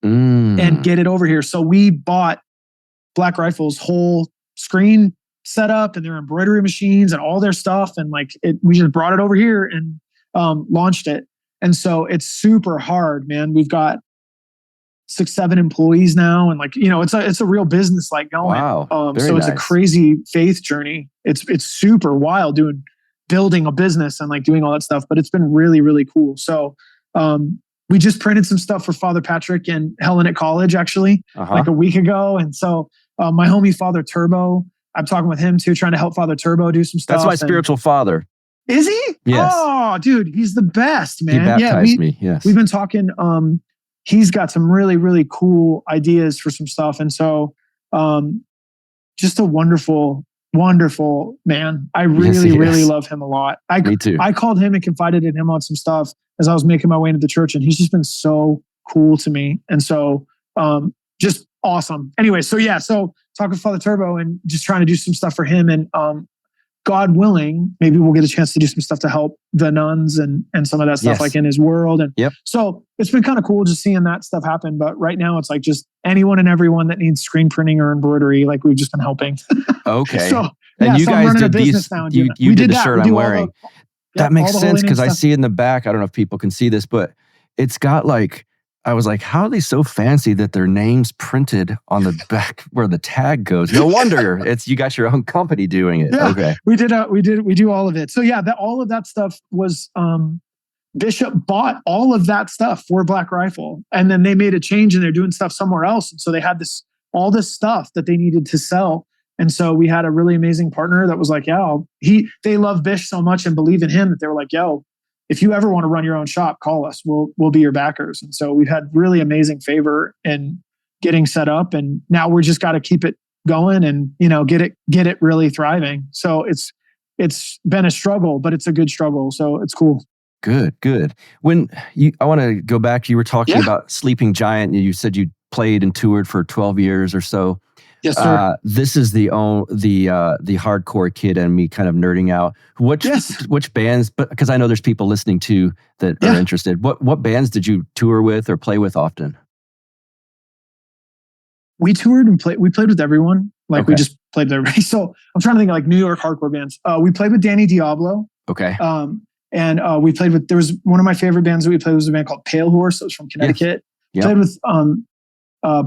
and get it over here. So we bought Black Rifle's whole screen setup and their embroidery machines and all their stuff. And like we just brought it over here and launched it. And so it's super hard, man. We've got 6-7 employees now. And like, it's a real business like going. Wow. So it's a crazy faith journey. It's super wild building a business and like doing all that stuff, but it's been really, really cool. So we just printed some stuff for Father Patrick and Helen at college actually like a week ago. And so my homie Father Turbo, I'm talking with him too, trying to help Father Turbo do some stuff. That's my spiritual father. Is he? Yes. Oh, dude, he's the best, man. He baptized me. Yes. We've been talking. He's got some really, really cool ideas for some stuff. And so just a wonderful, wonderful man. I really, really love him a lot. Me too. I called him and confided in him on some stuff as I was making my way into the church. And he's just been so cool to me. And so just awesome. Anyway, so talking with Father Turbo and just trying to do some stuff for him. And God willing, maybe we'll get a chance to do some stuff to help the nuns and some of that stuff like in his world. And so it's been kind of cool just seeing that stuff happen. But right now it's like just anyone and everyone that needs screen printing or embroidery, like we've just been helping. Okay. So, and you guys did these, you did the that. shirt I'm wearing. That makes sense because I see in the back, I don't know if people can see this, but it's got like, I was like, how are they so fancy that their name's printed on the back where the tag goes? No wonder you got your own company doing it. Yeah, okay. We do all of it. So all of that stuff was, Bishop bought all of that stuff for Black Rifle. And then they made a change and they're doing stuff somewhere else. And so they had all this stuff that they needed to sell. And so we had a really amazing partner that was like, they love Bish so much and believe in him that they were like, if you ever want to run your own shop, call us. We'll be your backers. And so we've had really amazing favor in getting set up. And now we're just got to keep it going and, get it really thriving. So it's been a struggle, but it's a good struggle. So it's cool. Good. I want to go back. You were talking about Sleeping Giant. You said you played and toured for 12 years or so. Yes, sir. This is the hardcore kid and me kind of nerding out. Which bands? But because I know there's people listening too that are interested. What bands did you tour with or play with often? We toured and we played with everyone. Like we just played with everybody. So I'm trying to think of like New York hardcore bands. We played with Danny Diablo. Okay. And we played with. There was one of my favorite bands that we played was a band called Pale Horse. It was from Connecticut. Yep. Played with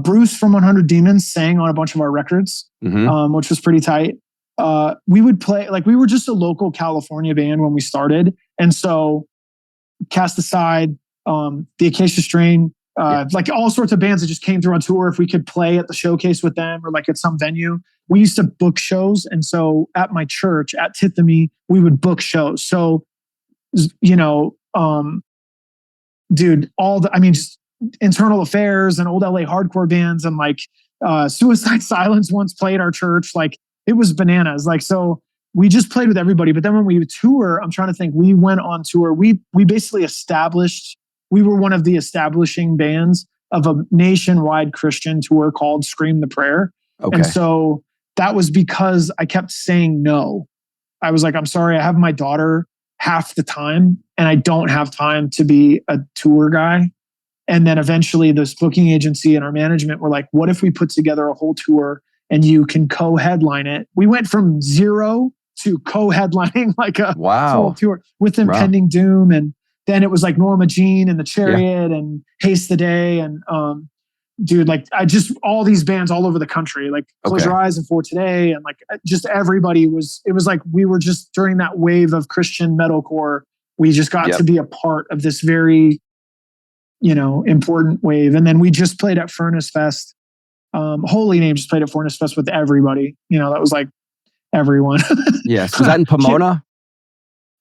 Bruce from 100 Demons sang on a bunch of our records, which was pretty tight. We would play, like we were just a local California band when we started. And so Cast Aside, the Acacia Strain, like all sorts of bands that just came through on tour. If we could play at the showcase with them or like at some venue, we used to book shows. And so at my church at Tithamy, we would book shows. So, just Internal Affairs and old LA hardcore bands and like Suicide Silence once played our church. Like it was bananas. Like, so we just played with everybody. But then when we would tour, I'm trying to think, we went on tour. We basically we were one of the establishing bands of a nationwide Christian tour called Scream the Prayer. Okay. And so that was because I kept saying no. I was like, I'm sorry, I have my daughter half the time and I don't have time to be a tour guy. And then eventually this booking agency and our management were like, what if we put together a whole tour and you can co-headline it? We went from 0 to co-headlining like a whole tour with Impending Doom. And then it was like Norma Jean and the Chariot and Haste the Day. And all these bands all over the country, like Close Your Eyes and For Today. And like just everybody it was like, we were just during that wave of Christian metalcore, we just got to be a part of this very, important wave. And then we just played at Furnace Fest. HolyName just played at Furnace Fest with everybody. That was like everyone. Yes. Was that in Pomona?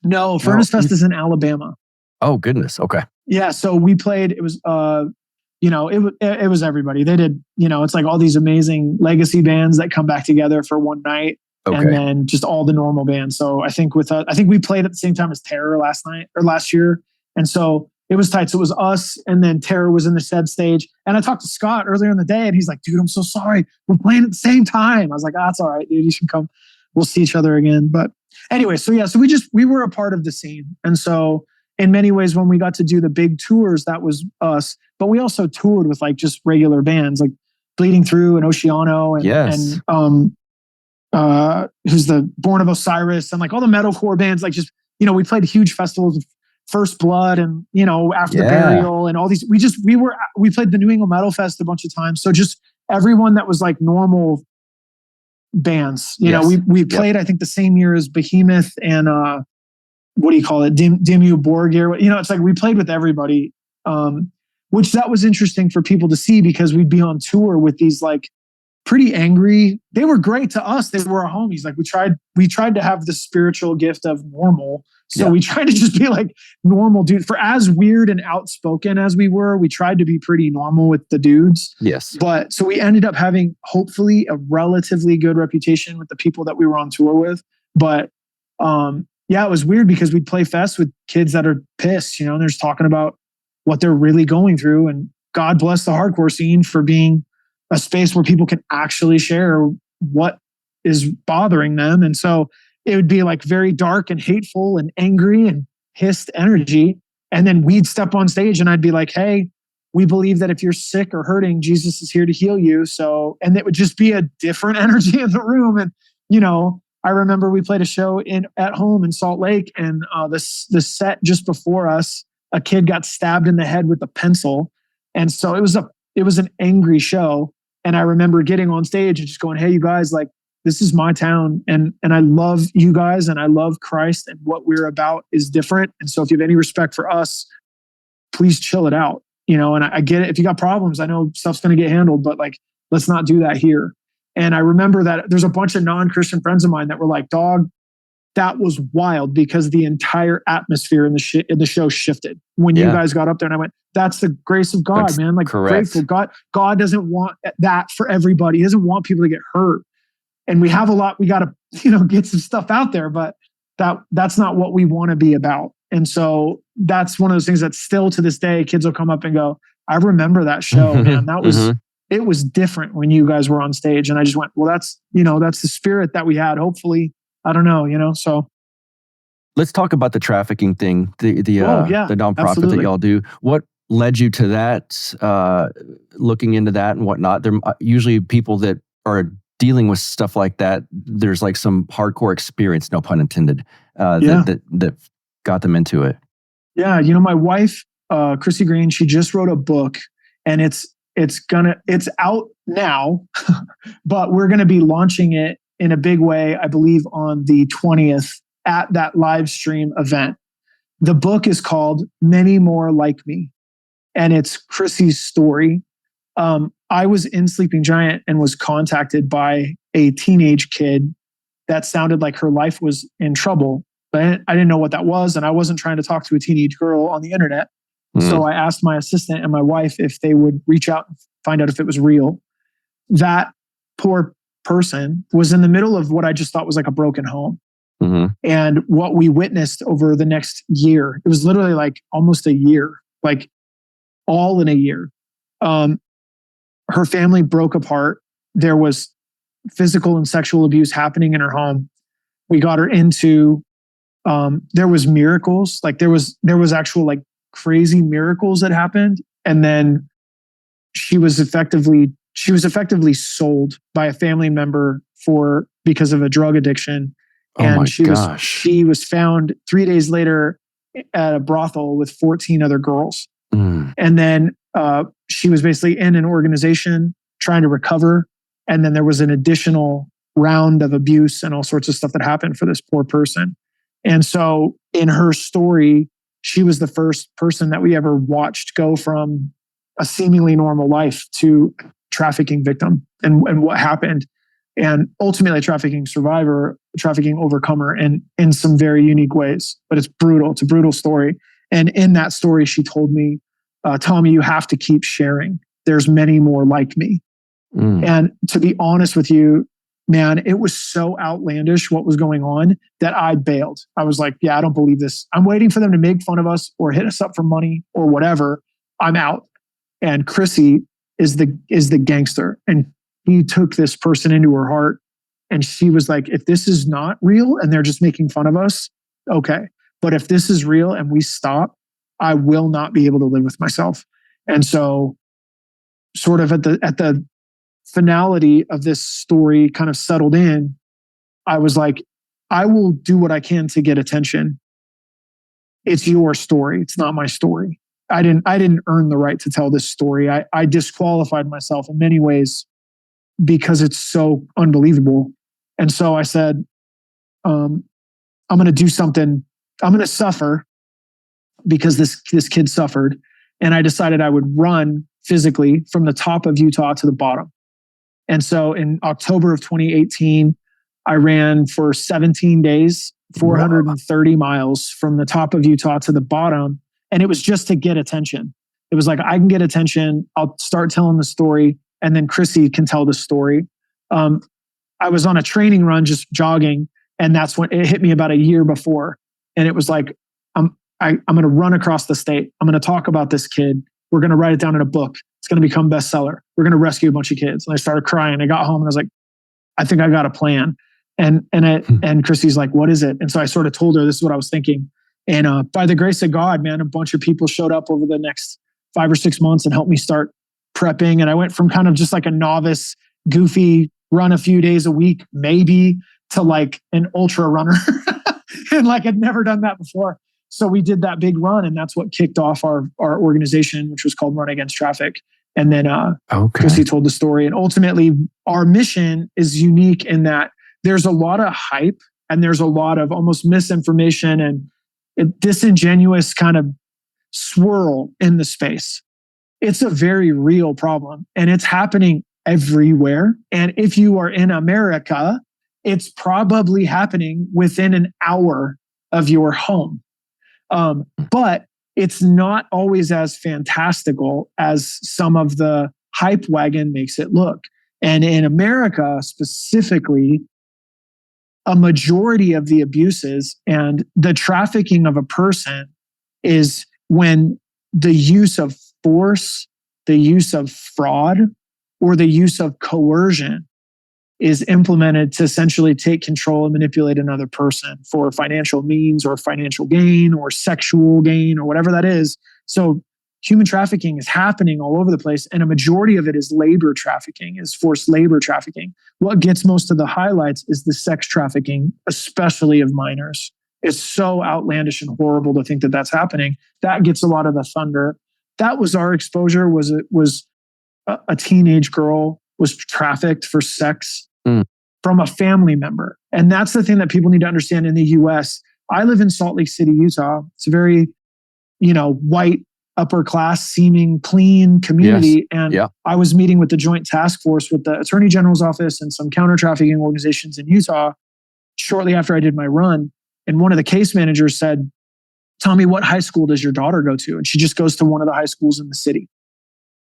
No, Furnace Fest is in Alabama. Oh, goodness. Okay. Yeah. So we played, it was, it was everybody. They did, it's like all these amazing legacy bands that come back together for one night. Okay. And then just all the normal bands. So I think we played at the same time as Terror last year. And so it was tight. So it was us, and then Tara was in the shed stage. And I talked to Scott earlier in the day, and he's like, dude, I'm so sorry. We're playing at the same time. I was like, that's all right, dude. You should come. We'll see each other again. But anyway, so we were a part of the scene. And so in many ways, when we got to do the big tours, that was us. But we also toured with like just regular bands, like Bleeding Through and Oceano and who's the Born of Osiris, and like all the metalcore bands. Like just, we played huge festivals of First Blood and, After the Burial and all these. We played the New England Metal Fest a bunch of times. So just everyone that was like normal bands, we played, I think the same year as Behemoth and what do you call it? Dimmu Borgir. It's like we played with everybody, which that was interesting for people to see, because we'd be on tour with these like pretty angry. They were great to us. They were our homies. Like we tried to have the spiritual gift of normal. So we tried to just be like normal dude. For as weird and outspoken as we were, we tried to be pretty normal with the dudes. Yes. But so we ended up having hopefully a relatively good reputation with the people that we were on tour with. But it was weird because we'd play fest with kids that are pissed, and they're just talking about what they're really going through. And God bless the hardcore scene for being a space where people can actually share what is bothering them. And so it would be like very dark and hateful and angry and hissed energy. And then we'd step on stage and I'd be like, hey, we believe that if you're sick or hurting, Jesus is here to heal you. So, and it would just be a different energy in the room. And, I remember we played a show at home in Salt Lake, and the set just before us, a kid got stabbed in the head with a pencil. And so it was an angry show. And I remember getting on stage and just going, hey, you guys, like, this is my town. And I love you guys, and I love Christ, and what we're about is different. And so if you have any respect for us, please chill it out. And I get it. If you got problems, I know stuff's going to get handled, but like, let's not do that here. And I remember that there's a bunch of non-Christian friends of mine that were like, dog, that was wild, because the entire atmosphere in the show shifted when you guys got up there. And I went, that's the grace of God, that's man. Like, correct. Grateful. God doesn't want that for everybody. He doesn't want people to get hurt. And we have a lot, we got to, get some stuff out there, but that's not what we want to be about. And so that's one of those things that still to this day, kids will come up and go, I remember that show, man. That was, it was different when you guys were on stage. And I just went, well, that's the spirit that we had. Hopefully, I don't know, so. Let's talk about the trafficking thing, the nonprofit absolutely. that y'all do. What led you to that, looking into that and whatnot? There usually people that are dealing with stuff like that, there's like some hardcore experience, no pun intended, that got them into it. Yeah. My wife, Chrissy Green, she just wrote a book, and it's out now, but we're going to be launching it in a big way, I believe on the 20th at that live stream event. The book is called Many More Like Me, and it's Chrissy's story. I was in Sleeping Giant and was contacted by a teenage kid that sounded like her life was in trouble, but I didn't know what that was. And I wasn't trying to talk to a teenage girl on the internet. So I asked my assistant and my wife if they would reach out and find out if it was real. That poor person was in the middle of what I just thought was like a broken home. And what we witnessed over the next year, it was literally like almost a year, like all in a year. Her family broke apart. There was physical and sexual abuse happening in her home. We got her into, there was miracles. Like there was actual like crazy miracles that happened. And then she was effectively sold by a family member because of a drug addiction. And she was found 3 days later at a brothel with 14 other girls. And then she was basically in an organization trying to recover. And then there was an additional round of abuse and all sorts of stuff that happened for this poor person. And so in her story, she was the first person that we ever watched go from a seemingly normal life to trafficking victim and what happened. And ultimately a trafficking survivor, trafficking overcomer in some very unique ways. But it's brutal. It's a brutal story. And in that story, she told me, Tommy, you have to keep sharing. There's many more like me. And to be honest with you, man, it was so outlandish what was going on that I bailed. I was like, yeah, I don't believe this. I'm waiting for them to make fun of us or hit us up for money or whatever. I'm out. And Chrissy is the gangster. And he took this person into her heart. And she was like, if this is not real and they're just making fun of us, okay. But if this is real and we stop, I will not be able to live with myself. And so sort of at the finality of this story kind of settled in, I was like, I will do what I can to get attention. It's your story. It's not my story. I didn't earn the right to tell this story. I disqualified myself in many ways because it's so unbelievable. And so I said, I'm going to do something. I'm going to suffer because this kid suffered. And I decided I would run physically from the top of Utah to the bottom. And so in October of 2018, I ran for 17 days, 430 miles from the top of Utah to the bottom. And it was just to get attention. It was like, I can get attention. I'll start telling the story. And then Chrissy can tell the story. I was on a training run, just jogging. And that's when it hit me about a year before. And it was like, I'm going to run across the state. I'm going to talk about this kid. We're going to write it down in a book. It's going to become bestseller. We're going to rescue a bunch of kids. And I started crying. I got home and I was like, I think I got a plan. And Chrissy's like, what is it? And so I sort of told her, this is what I was thinking. And by the grace of God, man, a bunch of people showed up over the next 5 or 6 months and helped me start prepping. And I went from kind of just like a novice, goofy, run a few days a week, maybe, to like an ultra runner. And like I'd never done that before. So we did that big run, and that's what kicked off our organization, which was called Run Against Traffic. And then Chrissy told the story. And ultimately, our mission is unique in that there's a lot of hype and there's a lot of almost misinformation and a disingenuous kind of swirl in the space. It's a very real problem, and it's happening everywhere. And if you are in America, it's probably happening within an hour of your home. But it's not always as fantastical as some of the hype wagon makes it look. And in America specifically, a majority of the abuses and the trafficking of a person is when the use of force, the use of fraud, or the use of coercion is implemented to essentially take control and manipulate another person for financial means or financial gain or sexual gain or whatever that is. So human trafficking is happening all over the place. And a majority of it is labor trafficking, is forced labor trafficking. What gets most of the highlights is the sex trafficking, especially of minors. It's so outlandish and horrible to think that that's happening. That gets a lot of the thunder. That was our exposure, was a teenage girl was trafficked for sex from a family member. And that's the thing that people need to understand in the US. I live in Salt Lake City, Utah. It's a very, white, upper class seeming clean community. Yes. And I was meeting with the joint task force with the Attorney General's office and some counter trafficking organizations in Utah shortly after I did my run. And one of the case managers said, tell me, what high school does your daughter go to? And she just goes to one of the high schools in the city.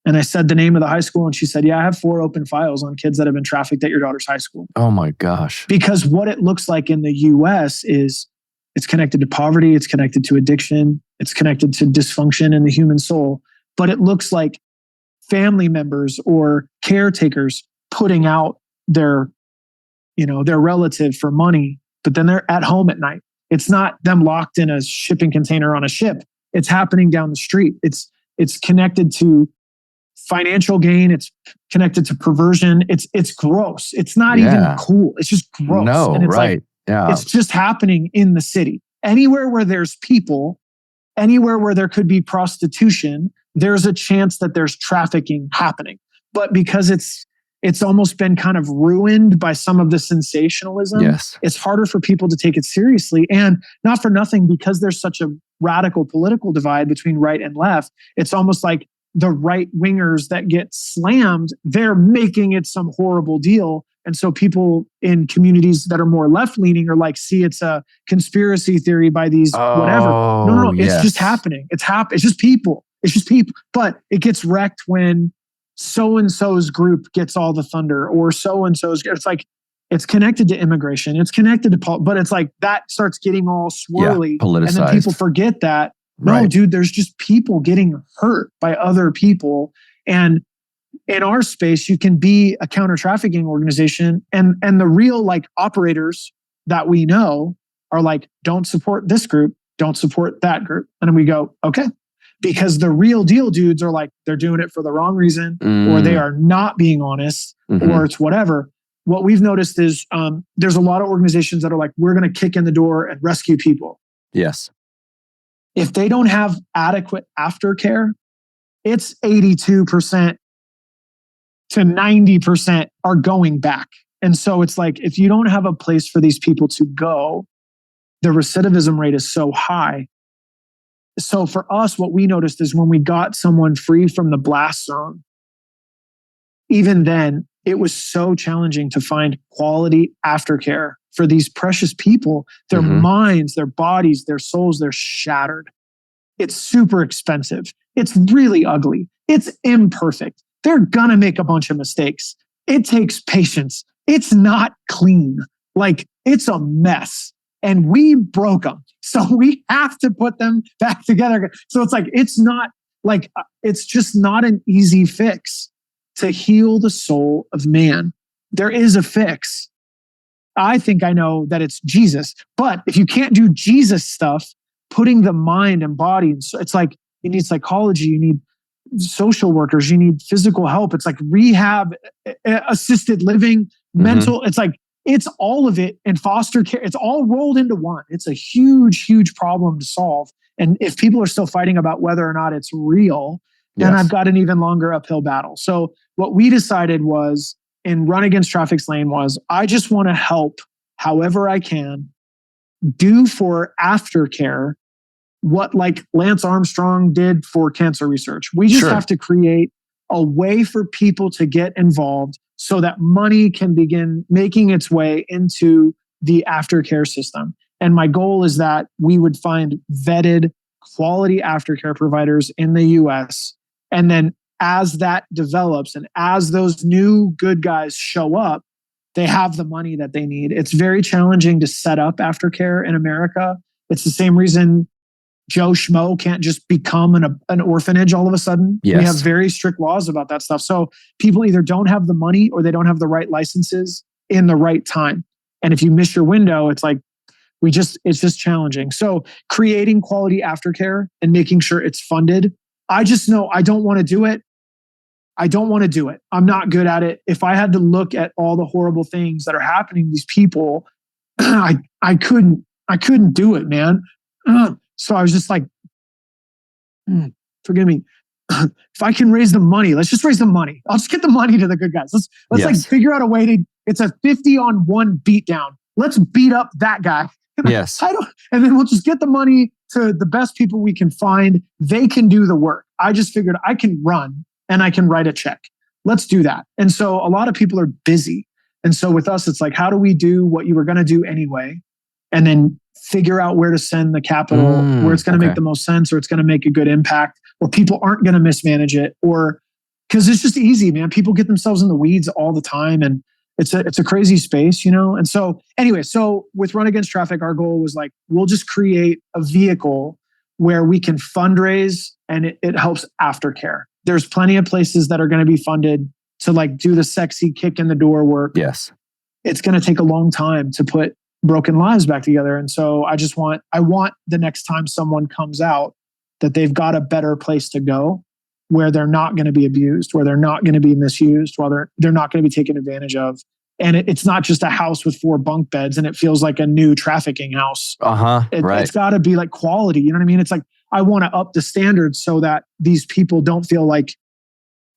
And I said the name of the high school, and she said, yeah, I have 4 open files on kids that have been trafficked at your daughter's high school. Oh my gosh. Because what it looks like in the US is it's connected to poverty, it's connected to addiction, it's connected to dysfunction in the human soul. But it looks like family members or caretakers putting out their relative for money, but then they're at home at night. It's not them locked in a shipping container on a ship. It's happening down the street. It's connected to financial gain. It's connected to perversion. It's gross. It's not even cool. It's just gross. No, and it's right. It's just happening in the city. Anywhere where there's people, anywhere where there could be prostitution, there's a chance that there's trafficking happening. But because it's almost been kind of ruined by some of the sensationalism, it's harder for people to take it seriously. And not for nothing, because there's such a radical political divide between right and left, it's almost like the right wingers that get slammed, they're making it some horrible deal. And so people in communities that are more left leaning are like, see, it's a conspiracy theory by these whatever. No. It's just happening. It's just people. It's just people. But it gets wrecked when so-and-so's group gets all the thunder, or so-and-so's. It's like, It's connected to immigration. It's connected to but it's like that starts getting all swirly. Politicized. And then people forget that, no, dude, there's just people getting hurt by other people. And in our space, you can be a counter-trafficking organization. And the real like operators that we know are like, don't support this group, don't support that group. And then we go, okay. Because the real deal dudes are like, they're doing it for the wrong reason, or they are not being honest, or it's whatever. What we've noticed is there's a lot of organizations that are like, we're going to kick in the door and rescue people. Yes. If they don't have adequate aftercare, it's 82% to 90% are going back. And so it's like, if you don't have a place for these people to go, the recidivism rate is so high. So for us, what we noticed is when we got someone free from the blast zone, even then, it was so challenging to find quality aftercare for these precious people. Their minds, their bodies, their souls, they're shattered. It's super expensive. It's really ugly. It's imperfect. They're gonna make a bunch of mistakes. It takes patience. It's not clean. Like, it's a mess. And we broke them. So we have to put them back together. So it's like, it's not like, it's just not an easy fix to heal the soul of man. There is a fix. I think I know that it's Jesus. But if you can't do Jesus stuff, putting the mind and body, and so it's like, you need psychology, you need social workers, you need physical help. It's like rehab, assisted living, mental. It's like, it's all of it, and foster care. It's all rolled into one. It's a huge, huge problem to solve. And if people are still fighting about whether or not it's real, then I've got an even longer uphill battle. So what we decided was, in Run Against Traffic's lane, was I just want to help however I can do for aftercare what like Lance Armstrong did for cancer research. We just have to create a way for people to get involved so that money can begin making its way into the aftercare system. And my goal is that we would find vetted quality aftercare providers in the US. And then as that develops and as those new good guys show up, they have the money that they need. It's very challenging to set up aftercare in America. It's the same reason Joe Schmo can't just become an orphanage all of a sudden. We have very strict laws about that stuff. So people either don't have the money or they don't have the right licenses in the right time. And if you miss your window, it's like, it's just challenging. So creating quality aftercare and making sure it's funded. I just know I don't want to do it. I don't want to do it. I'm not good at it. If I had to look at all the horrible things that are happening to these people, I couldn't do it, man. So I was just like, forgive me. If I can raise the money, let's just raise the money. I'll just get the money to the good guys. Let's like figure out a way to, it's a 50-on-1 beatdown. Let's beat up that guy. Yes. And then we'll just get the money to the best people we can find. They can do the work. I just figured I can run and I can write a check. Let's do that. And so a lot of people are busy. And so with us, it's like, how do we do what you were going to do anyway? And then figure out where to send the capital, where it's going to make the most sense, or it's going to make a good impact, or people aren't going to mismanage it, or because it's just easy, man. People get themselves in the weeds all the time, and it's a crazy space, you know? And so anyway, so with Run Against Traffic, our goal was like, we'll just create a vehicle where we can fundraise and it helps aftercare. There's plenty of places that are going to be funded to like do the sexy kick in the door work. Yes. It's going to take a long time to put broken lives back together. And so I want the next time someone comes out that they've got a better place to go where they're not going to be abused, where they're not going to be misused, while they're not going to be taken advantage of. And it's not just a house with 4 bunk beds and it feels like a new trafficking house. Right. It's got to be like quality. You know what I mean? It's like, I want to up the standards so that these people don't feel like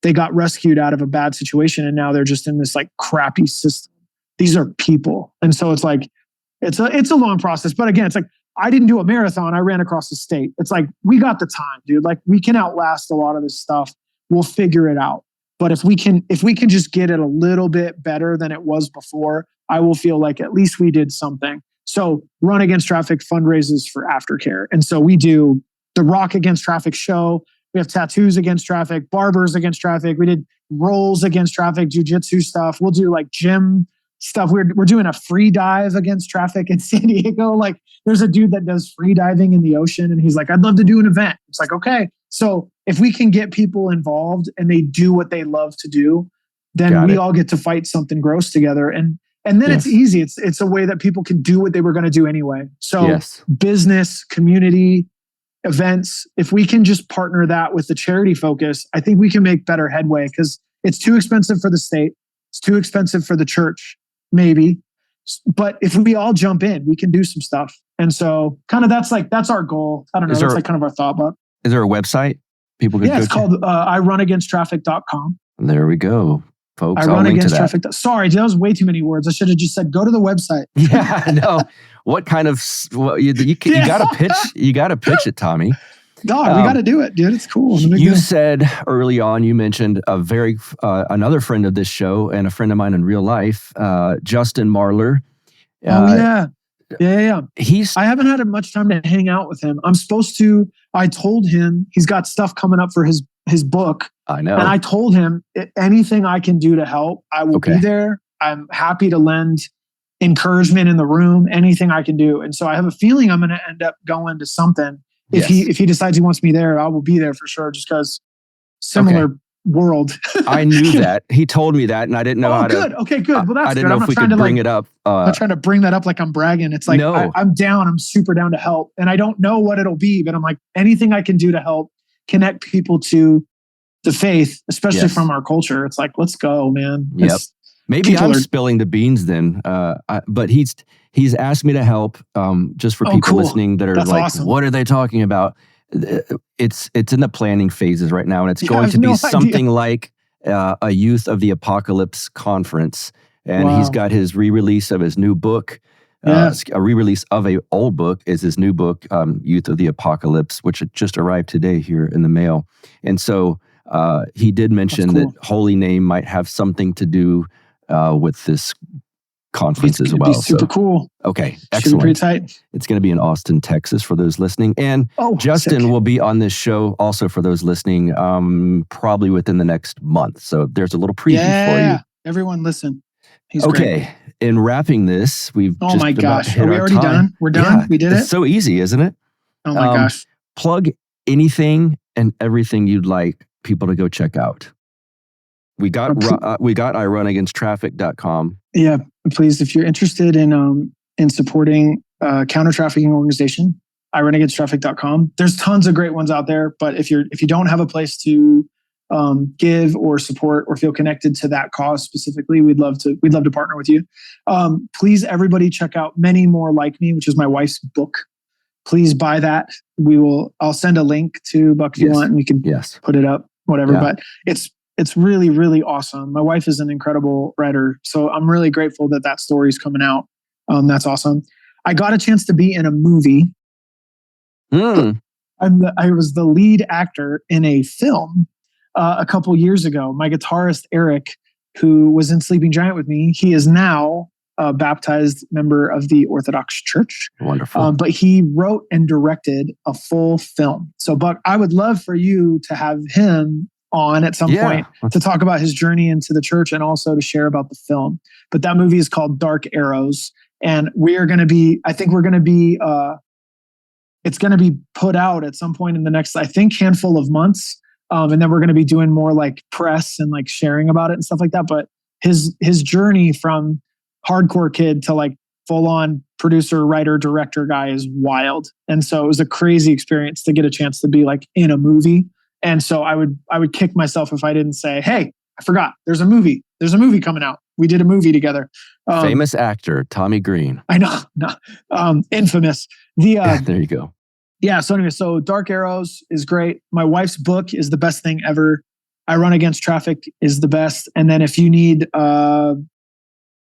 they got rescued out of a bad situation and now they're just in this like crappy system. These are people. And so it's like, it's a long process. But again, it's like, I didn't do a marathon. I ran across the state. It's like, we got the time, dude. Like, we can outlast a lot of this stuff. We'll figure it out. But if we can just get it a little bit better than it was before, I will feel like at least we did something. So Run Against Traffic fundraises for aftercare. And so we do the Rock Against Traffic show. We have Tattoos Against Traffic, Barbers Against Traffic. We did Rolls Against Traffic, jiu-jitsu stuff. We'll do like gym stuff. We're doing a free dive against traffic in San Diego. Like there's a dude that does free diving in the ocean and he's like, I'd love to do an event. It's like, okay. So if we can get people involved and they do what they love to do, then we all get to fight something gross together. And then it's easy. It's a way that people can do what they were going to do anyway. So business, community, events, if we can just partner that with the charity focus, I think we can make better headway because it's too expensive for the state. It's too expensive for the church. Maybe. But if we all jump in, we can do some stuff. And so kind of that's our goal. I don't know. That's like kind of our thought about. Is there a website people could go to? It's called irunagainsttraffic.com. There we go, folks. I run against traffic. Sorry, that was way too many words. I should have just said, go to the website. Yeah, no. What kind of, you got to pitch, you got to pitch it, Tommy. Dog, we got to do it, dude. It's cool. You said early on, you mentioned another friend of this show and a friend of mine in real life, Justin Marler. Yeah. I haven't had much time to hang out with him. I told him he's got stuff coming up for his book. I know. And I told him anything I can do to help, I will be there. I'm happy to lend encouragement in the room, anything I can do. And so I have a feeling I'm going to end up going to something. If he decides he wants me there, I will be there for sure. Just because similar world. I knew that. He told me that, and I didn't know how to. Okay, good. Well, that's I didn't know if we could bring it up. I'm not trying to bring that up like I'm bragging. It's like I'm down. I'm super down to help, and I don't know what it'll be, but I'm like anything I can do to help connect people to the faith, especially from our culture. It's like let's go, man. Maybe I'm spilling the beans then, but he's asked me to help just for people listening that are like, awesome. What are they talking about? It's in the planning phases right now, and it's going to be something like a Youth of the Apocalypse conference. And he's got his re-release of his new book. A re-release of a old book is his new book, Youth of the Apocalypse, which just arrived today here in the mail. And so he did mention that HolyName might have something to do with this conference as well. Super cool. Okay, excellent. Should be pretty tight. It's going to be in Austin, Texas for those listening. And Justin will be on this show also for those listening probably within the next month. So there's a little preview for you. Everyone listen. He's okay. Great. In wrapping this, we've are we already done? We're done? Yeah, we did it? It's so easy, isn't it? Oh my gosh. Plug anything and everything you'd like people to go check out. We got irunagainsttraffic.com. Yeah, please, if you're interested in supporting counter-trafficking organization, irunagainsttraffic.com. There's tons of great ones out there, but if you don't have a place to give or support or feel connected to that cause specifically, we'd love to partner with you. Please, everybody, check out Many More Like Me, which is my wife's book. Please buy that. I'll send a link to Buck if you want, and we can put it up, whatever. Yeah. But it's really, really awesome. My wife is an incredible writer, so I'm really grateful that story is coming out. That's awesome. I got a chance to be in a movie. I was the lead actor in a film a couple years ago. My guitarist, Eric, who was in Sleeping Giant with me, he is now a baptized member of the Orthodox Church. Wonderful. But he wrote and directed a full film. So, Buck, I would love for you to have him on at some point to talk about his journey into the church and also to share about the film. But that movie is called Dark Arrows. And it's going to be put out at some point in the next, I think, handful of months. And then we're going to be doing more like press and like sharing about it and stuff like that. But his journey from hardcore kid to like full on producer, writer, director guy is wild. And so it was a crazy experience to get a chance to be like in a movie. And so I would kick myself if I didn't say, hey, I forgot. There's a movie coming out. We did a movie together. Famous actor, Tommy Green. I know. No, infamous. There you go. Yeah. So anyway, Dark Arrows is great. My wife's book is the best thing ever. I Run Against Traffic is the best. And then if you need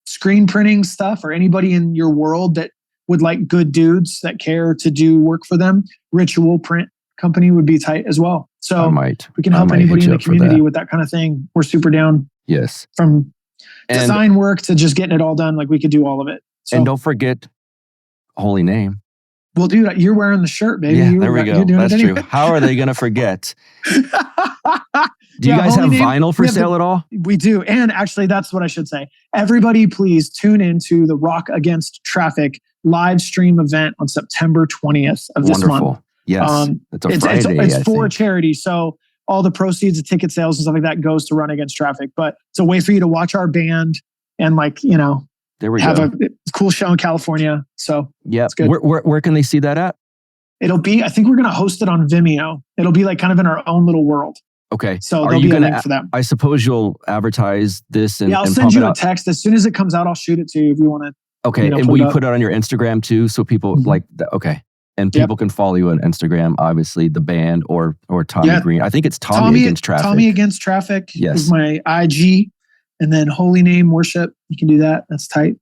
screen printing stuff or anybody in your world that would like good dudes that care to do work for them, Ritual Print Company would be tight as well. So we can help anybody in the community with that kind of thing. We're super down. Yes. From design work to just getting it all done. Like we could do all of it. So, and don't forget HolyName. Well, dude, you're wearing the shirt, baby. Yeah, there we go. That's true. Anyway. How are they going to forget? Do you guys have vinyl for sale at all? We do. And actually, that's what I should say. Everybody, please tune into the Rock Against Traffic live stream event on September 20th of this month. Yes. It's a Friday, it's for charity. So all the proceeds of ticket sales and stuff like that goes to Run Against Traffic. But it's a way for you to watch our band and there we have go. a cool show in California. So yeah, where can they see that at? It'll be, I think we're going to host it on Vimeo. It'll be like kind of in our own little world. Okay. So there'll be a link for that. I suppose you'll advertise this and I'll send you a text. As soon as it comes out, I'll shoot it to you if you want to. Okay. And will you put it on your Instagram too? So people like that? Okay. And people can follow you on Instagram, obviously, the band or Tommy Green. I think it's Tommy Against Traffic. Tommy Against Traffic is my IG. And then HolyName Worship. You can do that. That's tight.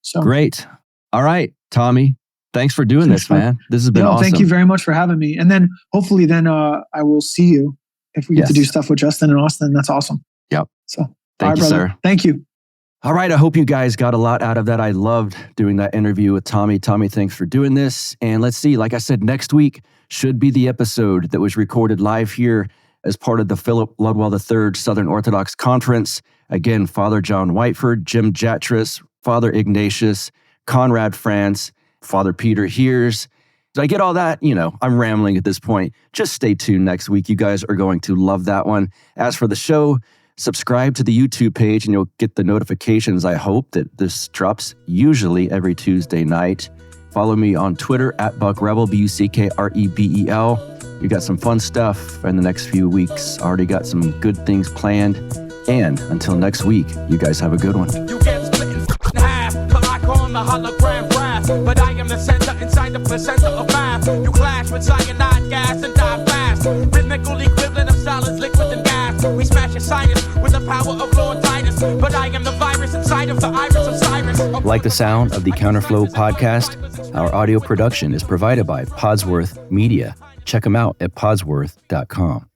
So great. All right, Tommy. Thanks for doing this, man. This has been awesome. Thank you very much for having me. And then hopefully I will see you if we get to do stuff with Justin and Austin. That's awesome. Yep. So thank you, sir. Thank you. All right. I hope you guys got a lot out of that. I loved doing that interview with Tommy. Tommy, thanks for doing this. And let's see, like I said, next week should be the episode that was recorded live here as part of the Philip Ludwell III Southern Orthodox Conference. Again, Father John Whiteford, Jim Jatras, Father Ignatius, Conrad France, Father Peter Hears. Did I get all that? I'm rambling at this point. Just stay tuned next week. You guys are going to love that one. As for the show, subscribe to the YouTube page and you'll get the notifications. I hope that this drops usually every Tuesday night. Follow me on Twitter at BuckRebel, BuckRebel. You got some fun stuff in the next few weeks. Already got some good things planned. And until next week, you guys have a good one. You get split in half, like on the hologram graph. But I am the center inside the placenta of math. You clash with cyanide gas and die fast. Rhythmical equivalent of solids, liquid, and gas. We smash your sinus with the power of Lord Titus. But I am the virus inside of the iris of Cyrus. Like the sound of the Counterflow podcast? Our audio production is provided by Podsworth Media. Check them out at podsworth.com.